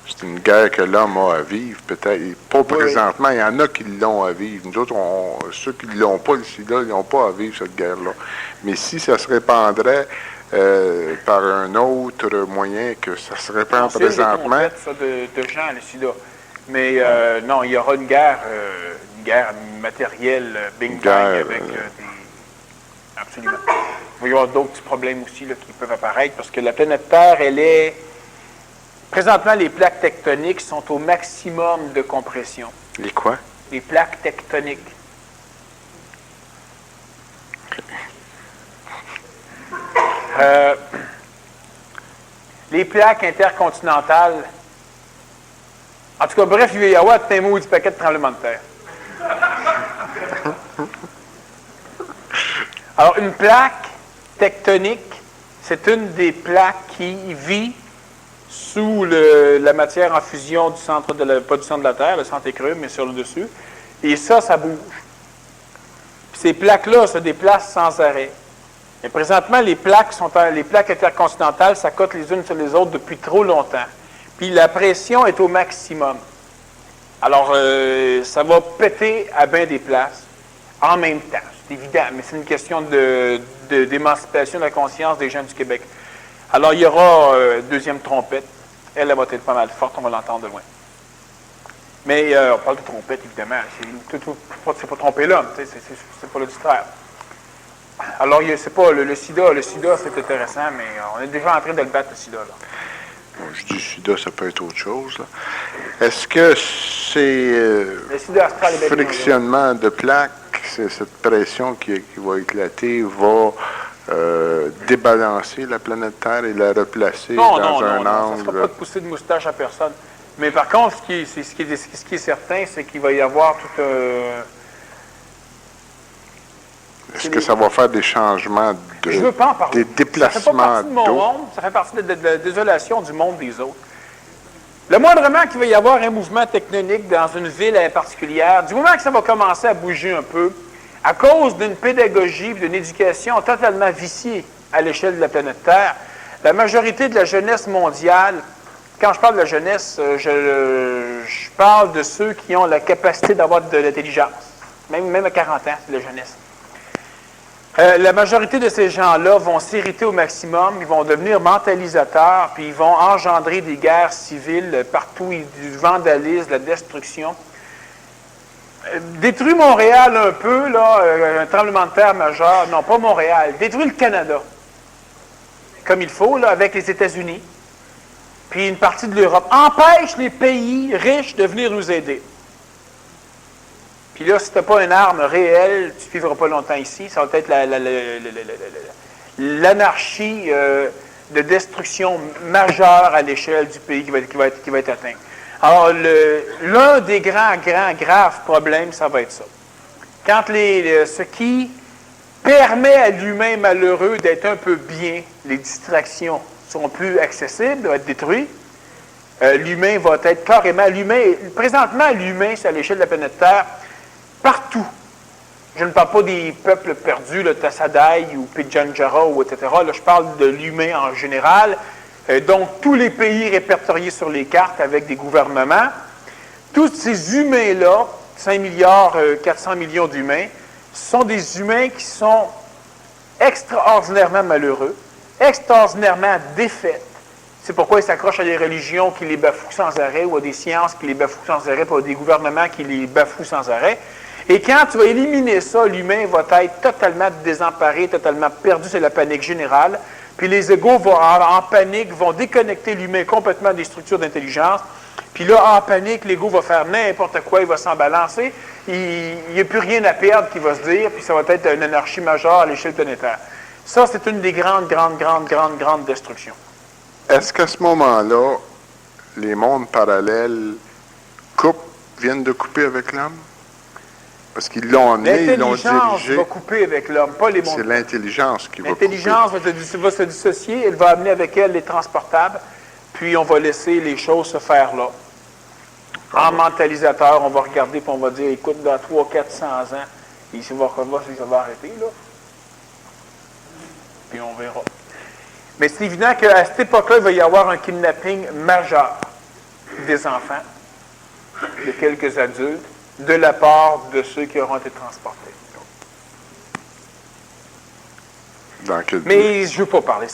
C'est une guerre que l'homme a à vivre, peut-être. Pas présentement, il y en a qui l'ont à vivre. Nous autres, ceux qui ne l'ont pas, le sida, ils n'ont pas à vivre cette guerre-là. Mais si ça se répandrait par un autre moyen que ça se répand présentement... C'est de gens, le sida. Mais non, il y aura une guerre matérielle, bing-bang, avec des... Absolument. Il va y avoir d'autres petits problèmes aussi là, qui peuvent apparaître, parce que la planète Terre, elle est... Présentement, les plaques tectoniques sont au maximum de compression. Les quoi? Les plaques tectoniques. Les plaques intercontinentales. En tout cas, bref, il va y avoir un mot du paquet de tremblements de terre. Alors, une plaque tectonique, c'est une des plaques qui vit sous la matière en fusion du centre pas du centre de la Terre, le centre est creux, mais sur le dessus. Et ça bouge. Puis ces plaques-là se déplacent sans arrêt. Mais présentement, les plaques intercontinentales s'accotent les unes sur les autres depuis trop longtemps. Puis la pression est au maximum. Alors, ça va péter à bien des places en même temps. C'est évident, mais c'est une question d'émancipation de la conscience des gens du Québec. Alors, il y aura deuxième trompette. Elle va être pas mal forte, on va l'entendre de loin. Mais on parle de trompette, évidemment. C'est pas tromper l'homme, c'est pas le distraire. Alors, c'est pas le sida. Le sida, c'est intéressant, mais on est déjà en train de le battre, le sida. Là. Bon, je dis sida, ça peut être autre chose. Là. Est-ce que c'est frictionnement de plaques, c'est cette pression qui va éclater, va débalancer la planète Terre et la replacer dans un angle? Non, ça ne sera pas de pousser de moustache à personne. Mais par contre, ce qui est certain, c'est qu'il va y avoir tout un... Est-ce que ça va faire des changements Je veux pas en parler. Des déplacements d'eau? Ça fait partie de la désolation du monde des autres. Le moindrement qu'il va y avoir un mouvement tectonique dans une ville particulière, du moment que ça va commencer à bouger un peu, à cause d'une pédagogie, d'une éducation totalement viciée à l'échelle de la planète Terre, la majorité de la jeunesse mondiale, quand je parle de la jeunesse, je parle de ceux qui ont la capacité d'avoir de l'intelligence. Même à 40 ans, c'est la jeunesse. La majorité de ces gens-là vont s'irriter au maximum, ils vont devenir mentalisateurs, puis ils vont engendrer des guerres civiles partout, du vandalisme, de la destruction. Détruire Montréal un peu, là, un tremblement de terre majeur, non, pas Montréal, détruire le Canada, comme il faut, là, avec les États-Unis, puis une partie de l'Europe. Empêche les pays riches de venir nous aider. Puis là, si tu n'as pas une arme réelle, tu ne vivras pas longtemps ici. Ça va être l'anarchie de destruction majeure à l'échelle du pays qui va être atteint. Alors, l'un des graves problèmes, ça va être ça. Quand ce qui permet à l'humain malheureux d'être un peu bien, les distractions seront plus accessibles, vont être détruites, l'humain va être carrément... Présentement, l'humain, c'est à l'échelle de la planète Terre, partout. Je ne parle pas des peuples perdus, le Tassadai ou Pidjanjara, ou etc. Là, je parle de l'humain en général. Donc, tous les pays répertoriés sur les cartes avec des gouvernements, tous ces humains-là, 5 milliards 400 millions d'humains, sont des humains qui sont extraordinairement malheureux, extraordinairement défaits. C'est pourquoi ils s'accrochent à des religions qui les bafouent sans arrêt, ou à des sciences qui les bafouent sans arrêt, ou à des gouvernements qui les bafouent sans arrêt. Et quand tu vas éliminer ça, l'humain va être totalement désemparé, totalement perdu, c'est la panique générale. Puis les égos vont, en panique, vont déconnecter l'humain complètement des structures d'intelligence. Puis là, en panique, l'ego va faire n'importe quoi, il va s'en balancer. Il n'y a plus rien à perdre qui va se dire, puis ça va être une anarchie majeure à l'échelle planétaire. Ça, c'est une des grandes destructions. Est-ce qu'à ce moment-là, les mondes parallèles viennent de couper avec l'homme? Parce qu'ils l'ont amené, ils l'ont dirigé. L'intelligence va couper avec l'homme, pas les mondes. C'est l'intelligence qui va couper. L'intelligence va se dissocier, elle va amener avec elle les transportables, puis on va laisser les choses se faire là. En mentalisateur, on va regarder et on va dire, écoute, dans 300-400 ans, ça va arrêter, là. Puis on verra. Mais c'est évident qu'à cette époque-là, il va y avoir un kidnapping majeur des enfants, de quelques adultes, de la part de ceux qui auront été transportés. Dans quel mais je ne veux pas parler.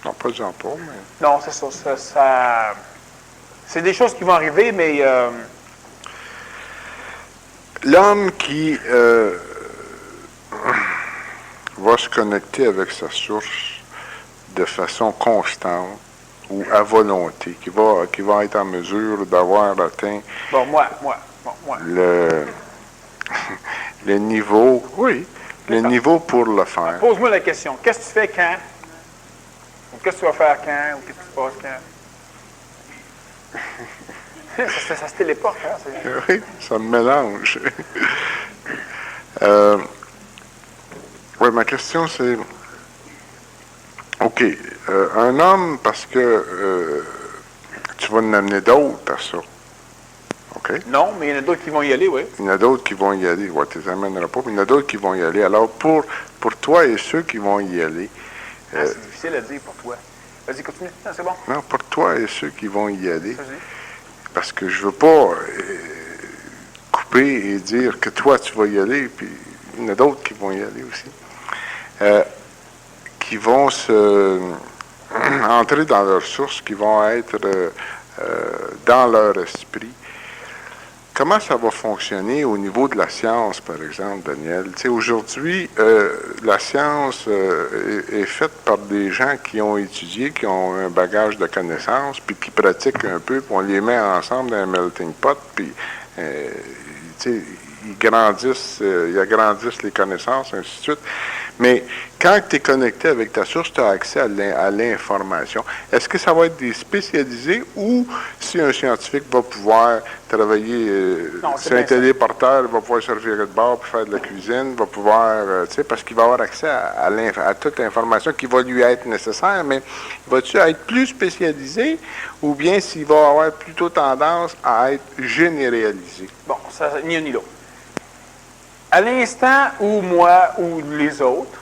Non, pas Jean-Paul, mais... Non, c'est ça. C'est des choses qui vont arriver, mais... L'homme qui va se connecter avec sa source de façon constante ou à volonté, qui va être en mesure d'avoir atteint le niveau, le niveau pour le faire. Pose-moi la question. Qu'est-ce que tu fais quand? Ou qu'est-ce que tu vas faire quand? Ou qu'est-ce qui se passe quand? ça se téléporte, hein? Oui, ça me mélange. Oui, ma question c'est, OK, un homme, parce que tu vas en amener d'autres à ça. OK? Non, mais il y en a d'autres qui vont y aller, oui. Il y en a d'autres qui vont y aller. Ouais, tu les amèneras pas, mais il y en a d'autres qui vont y aller. Alors, pour toi et ceux qui vont y aller... c'est difficile à dire pour toi. Vas-y, continue. Non, c'est bon. Non, pour toi et ceux qui vont y aller. Parce que je veux pas couper et dire que toi, tu vas y aller, puis il y en a d'autres qui vont y aller aussi. Qui vont entrer dans leur source, qui vont être dans leur esprit. Comment ça va fonctionner au niveau de la science, par exemple, Daniel? Tu sais, aujourd'hui, la science est faite par des gens qui ont étudié, qui ont un bagage de connaissances, puis qui pratiquent un peu, puis on les met ensemble dans un melting pot, puis tu sais, ils agrandissent les connaissances, ainsi de suite. Mais quand tu es connecté avec ta source, tu as accès à l'information. Est-ce que ça va être des spécialisés ou si un scientifique va pouvoir travailler sur un téléporteur, va pouvoir servir de bord pour faire de la cuisine, va pouvoir, tu sais, parce qu'il va avoir accès à toute l'information qui va lui être nécessaire, mais va-tu être plus spécialisé ou bien s'il va avoir plutôt tendance à être généralisé? Bon, ça, ni un ni l'autre. À l'instant où moi ou les autres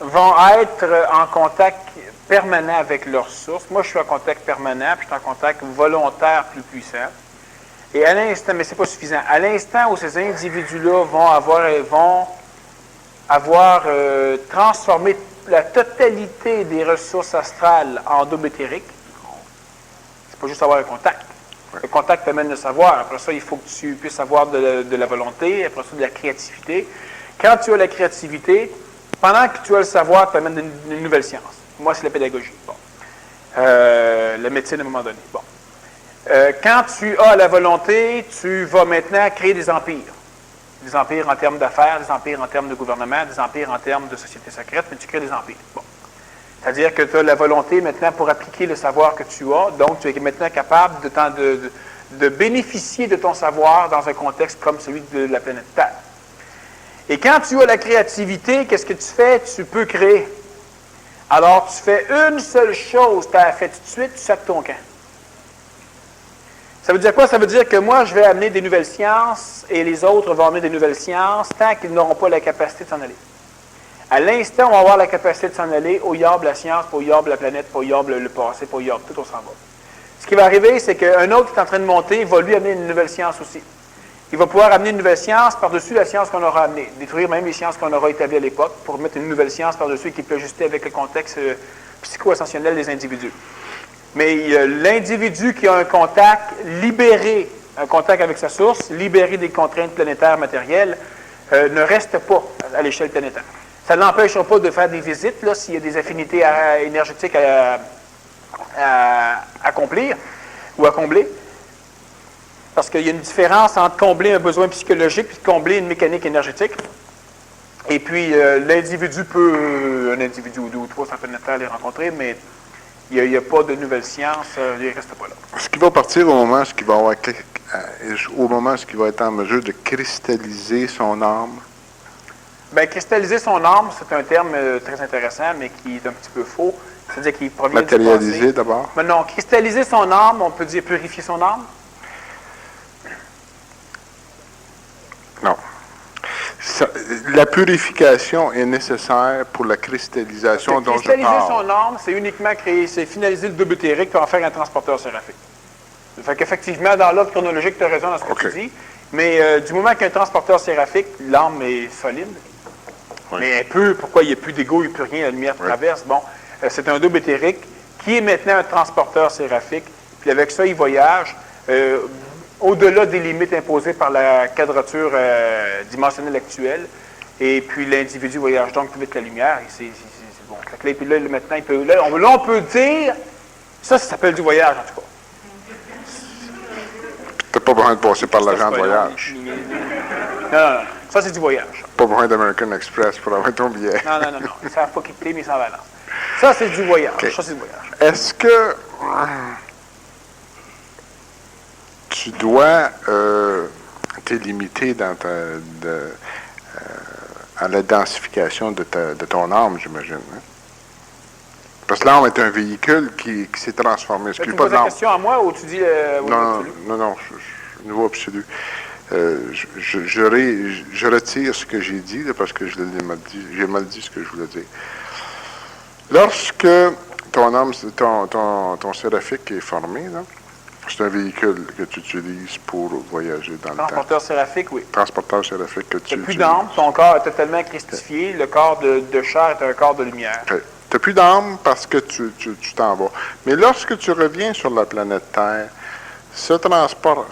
vont être en contact permanent avec leur source, moi je suis en contact permanent, puis je suis en contact volontaire plus puissant. Et à l'instant, mais c'est pas suffisant, à l'instant où ces individus-là vont avoir transformé la totalité des ressources astrales en double éthérique, c'est pas juste avoir un contact. Le contact t'amène le savoir. Après ça, il faut que tu puisses avoir de la volonté. Après ça, de la créativité. Quand tu as la créativité, pendant que tu as le savoir, tu amènes une nouvelle science. Moi, c'est la pédagogie. Bon. La médecine, à un moment donné. Bon. Quand tu as la volonté, tu vas maintenant créer des empires. Des empires en termes d'affaires, des empires en termes de gouvernement, des empires en termes de société secrète, mais tu crées des empires. Bon. C'est-à-dire que tu as la volonté maintenant pour appliquer le savoir que tu as, donc tu es maintenant capable de bénéficier de ton savoir dans un contexte comme celui de la planète Terre. Et quand tu as la créativité, qu'est-ce que tu fais? Tu peux créer. Alors, tu fais une seule chose, tu as fait tout de suite, tu sacs ton camp. Ça veut dire quoi? Ça veut dire que moi, je vais amener des nouvelles sciences et les autres vont amener des nouvelles sciences tant qu'ils n'auront pas la capacité de s'en aller. À l'instant, on va avoir la capacité de s'en aller, au yard la science, au yard la planète, au yard le passé, au yard tout, on s'en va. Ce qui va arriver, c'est qu'un autre qui est en train de monter va lui amener une nouvelle science aussi. Il va pouvoir amener une nouvelle science par-dessus la science qu'on aura amenée, détruire même les sciences qu'on aura établies à l'époque pour mettre une nouvelle science par-dessus qui peut ajuster avec le contexte psycho-ascensionnel des individus. Mais l'individu qui a un contact libéré, un contact avec sa source, libéré des contraintes planétaires matérielles, ne reste pas à l'échelle planétaire. Ça ne l'empêchera pas de faire des visites là, s'il y a des affinités énergétiques à accomplir ou à combler. Parce qu'il y a une différence entre combler un besoin psychologique et combler une mécanique énergétique. Et puis, l'individu peut, un individu ou deux ou trois, ça peut être les rencontrer, mais il n'y a pas de nouvelles sciences, il ne reste pas là. Ce qui va partir au moment où il va avoir, au moment où il va être en mesure de cristalliser son âme. Bien, cristalliser son âme, c'est un terme très intéressant, mais qui est un petit peu faux. C'est-à-dire qu'il provient du passé. Matérialiser d'abord? Mais non, cristalliser son âme, on peut dire purifier son âme. Non. La purification est nécessaire pour la cristallisation dont je parle. Cristalliser son âme, c'est uniquement créer, c'est finaliser le double éthérique pour en faire un transporteur séraphique. Ça fait qu'effectivement, dans l'ordre chronologique, tu as raison dans ce que tu dis, mais du moment qu'il y a un transporteur séraphique, l'âme est solide. Oui. Mais un peu, pourquoi il n'y a plus d'ego, il n'y a plus rien, la lumière traverse. Bon, c'est un double éthérique qui est maintenant un transporteur séraphique, puis avec ça, il voyage au-delà des limites imposées par la quadrature dimensionnelle actuelle, et puis l'individu voyage donc plus vite que la lumière, et c'est bon. Puis là, maintenant, on peut dire, ça s'appelle du voyage, en tout cas. Tu n'as pas besoin de passer par l'agent de voyage. Non, ça c'est du voyage. Pas besoin d'American Express pour avoir ton billet. Non. Ils ne savent pas quitter, mais ils s'en balancent. Ça, c'est du voyage. Okay. Ça, c'est du voyage. Est-ce que tu dois t'es limité dans à la densification de ton âme, j'imagine. Hein? Parce que l'âme est un véhicule qui s'est transformé. Tu me poses la question à moi ou tu dis... non, niveau absolu. Je retire ce que j'ai dit, là, parce que j'ai mal dit ce que je voulais dire. Lorsque ton âme, ton séraphique est formé, là, c'est un véhicule que tu utilises pour voyager dans le temps. Transporteur séraphique, oui. Transporteur séraphique que tu utilises. Tu n'as plus d'âme, ton corps est totalement christifié, le corps de chair est un corps de lumière. Okay. Tu n'as plus d'âme parce que tu t'en vas. Mais lorsque tu reviens sur la planète Terre, ce transport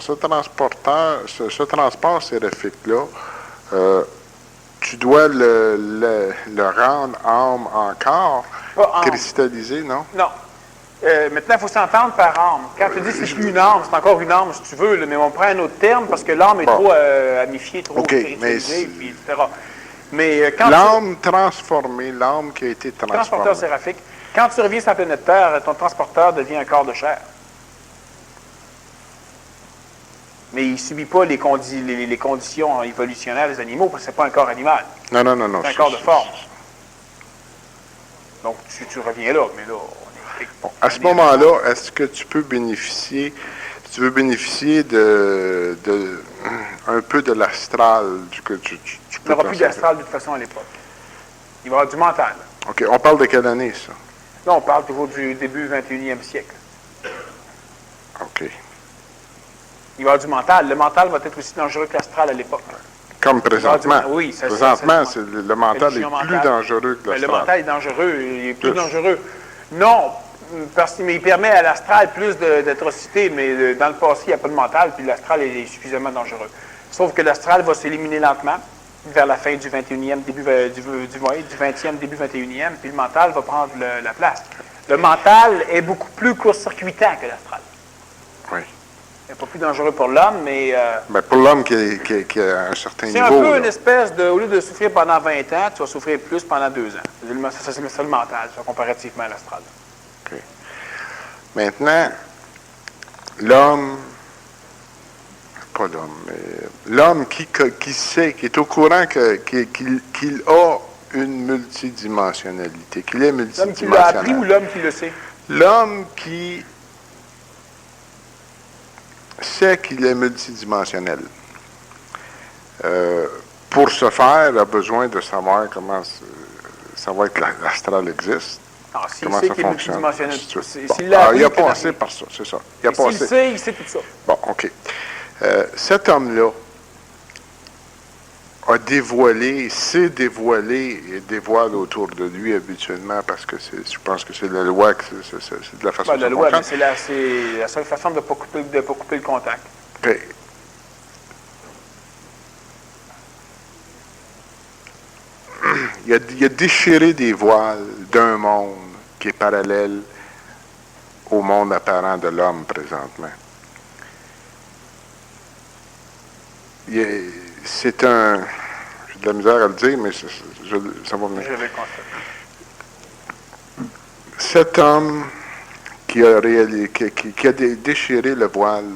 séraphique-là, tu dois le rendre âme encore, cristallisé, non? Non. Maintenant, il faut s'entendre par âme. Quand tu dis que c'est plus une âme, c'est encore une âme, si tu veux, là, mais on prend un autre terme parce que l'âme est trop amifiée, trop spiritualisée, puis etc. Mais quand l'âme transformée, l'âme qui a été transformée. Transporteur séraphique. Quand tu reviens sur la planète Terre, ton transporteur devient un corps de chair. Mais il ne subit pas les conditions évolutionnaires des animaux, parce que ce n'est pas un corps animal. Non. C'est un corps de forme. Donc, tu reviens là, mais là... Bon, à ce moment-là, est-ce que tu peux bénéficier, si tu veux bénéficier un peu de l'astral que tu peux... Il n'y aura plus d'astral de toute façon à l'époque. Il va y avoir du mental. OK. On parle de quelle année, ça? Là, on parle toujours du début 21e siècle. OK. Il va y avoir du mental. Le mental va être aussi dangereux que l'astral à l'époque. Comme présentement. Oui, présentement, le mental est plus dangereux que l'astral. Le mental est dangereux. Il est plus dangereux. Non, mais il permet à l'astral plus d'atrocités, mais dans le passé, il n'y a pas de mental, puis l'astral est suffisamment dangereux. Sauf que l'astral va s'éliminer lentement vers la fin du 21e, du 20e, début 21e, puis le mental va prendre la place. Le mental est beaucoup plus court-circuitant que l'astral. Oui. Il n'est pas plus dangereux pour l'homme, mais... pour l'homme qui a un certain niveau... C'est un peu une espèce de... Au lieu de souffrir pendant 20 ans, tu vas souffrir plus pendant 2 ans. C'est ça le mental, ça, comparativement à l'astral. OK. Maintenant, l'homme... Pas l'homme, mais l'homme qui sait, qui est au courant qu'il a une multidimensionnalité, qu'il est L'homme qui l'a appris ou multidimensionnel. l'homme qui le sait? L'homme qui sait qu'il est multidimensionnel. Pour ce faire, il a besoin de savoir comment ça va être l'astral existe. Alors, s'il Comment sait ça qu'il est fonctionne. multidimensionnel, Bon. s'il l'a appris, Il a il connaît passé rien. par ça, c'est ça. Il a Et s'il passé. sait, il sait tout ça. Bon, OK. Cet homme-là a dévoilé, s'est dévoilé et dévoile autour de lui habituellement parce que je pense que c'est la loi, que c'est de la façon Ben, dont la ça loi, fonctionne. mais c'est la seule façon de ne pas couper le contact. OK. Il a déchiré des voiles d'un monde qui est parallèle au monde apparent de l'homme présentement. C'est un... J'ai de la misère à le dire, mais ça va venir. Je vais le constater. Cet homme qui a déchiré le voile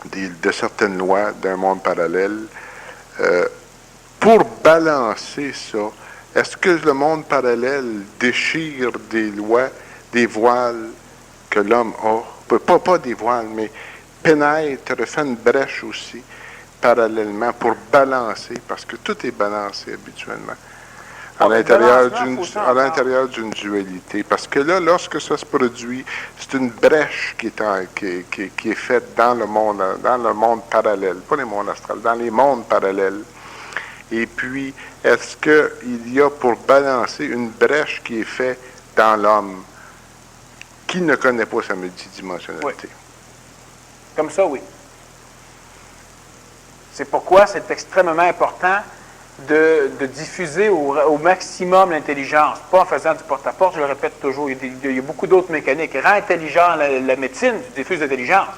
de certaines lois d'un monde parallèle, pour balancer ça, est-ce que le monde parallèle déchire des lois, des voiles que l'homme a? Pas des voiles, mais pénètre, fait une brèche aussi, parallèlement, pour balancer, parce que tout est balancé habituellement, à l'intérieur d'une dualité. Parce que là, lorsque ça se produit, c'est une brèche qui est faite dans le monde parallèle, pas les mondes astrales, dans les mondes parallèles. Et puis, est-ce qu'il y a pour balancer une brèche qui est faite dans l'homme qui ne connaît pas sa multidimensionnalité? Oui. Comme ça, oui. C'est pourquoi c'est extrêmement important de diffuser au maximum l'intelligence, pas en faisant du porte-à-porte, je le répète toujours, il y a beaucoup d'autres mécaniques. Rend intelligent la médecine, tu diffuses l'intelligence.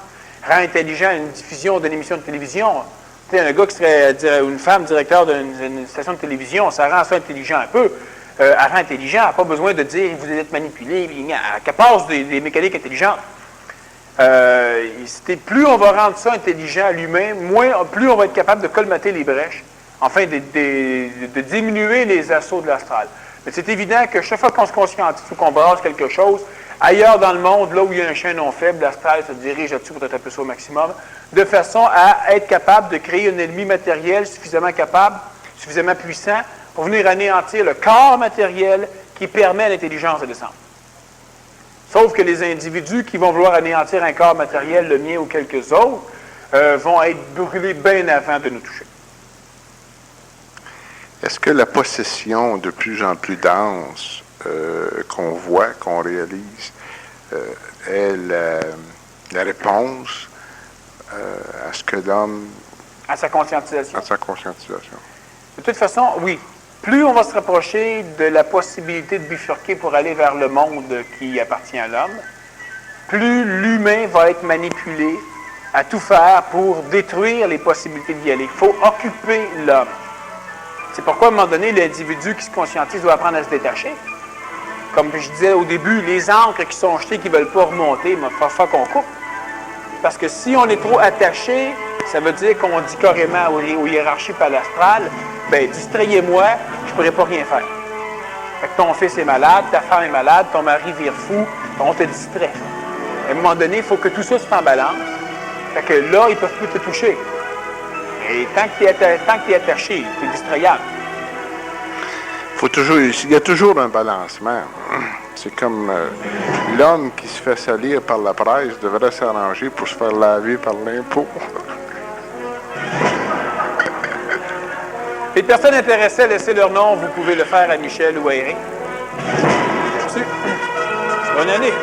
Rend intelligent une diffusion d'une émission de télévision. Tu sais, un gars qui serait, ou une femme directeur d'une station de télévision, ça rend ça intelligent un peu. Elle rend intelligent, elle n'a pas besoin de dire vous allez être manipulé, elle passe des mécaniques intelligentes. Plus on va rendre ça intelligent à l'humain, plus on va être capable de colmater les brèches, afin de diminuer les assauts de l'astral. Mais c'est évident que chaque fois qu'on se conscientise ou qu'on brasse quelque chose, ailleurs dans le monde, là où il y a un champ non faible, l'astral se dirige là-dessus pour être un peu ça au maximum, de façon à être capable de créer un ennemi matériel suffisamment puissant, pour venir anéantir le corps matériel qui permet à l'intelligence de descendre. Sauf que les individus qui vont vouloir anéantir un corps matériel, le mien ou quelques autres, vont être brûlés bien avant de nous toucher. Est-ce que la possession de plus en plus dense qu'on voit, qu'on réalise, est la réponse à ce que l'homme... À sa conscientisation. À sa conscientisation. De toute façon, oui. Plus on va se rapprocher de la possibilité de bifurquer pour aller vers le monde qui appartient à l'homme, plus l'humain va être manipulé à tout faire pour détruire les possibilités d'y aller. Il faut occuper l'homme. C'est pourquoi, à un moment donné, l'individu qui se conscientise doit apprendre à se détacher. Comme je disais au début, les ancres qui sont jetées, qui ne veulent pas remonter, il va falloir qu'on coupe. Parce que si on est trop attaché, ça veut dire qu'on dit carrément aux hiérarchies palastrales, bien, distrayez-moi, je ne pourrai pas rien faire. Fait que ton fils est malade, ta femme est malade, ton mari vire fou, on te distrait. À un moment donné, il faut que tout ça soit en balance. Fait que là, ils ne peuvent plus te toucher. Et tant que tu es attaché, tu es distrayable. Il y a toujours un balancement. C'est comme l'homme qui se fait salir par la presse devrait s'arranger pour se faire laver par l'impôt. Les personnes intéressées à laisser leur nom, vous pouvez le faire à Michel ou à Eric. Merci. Bonne année.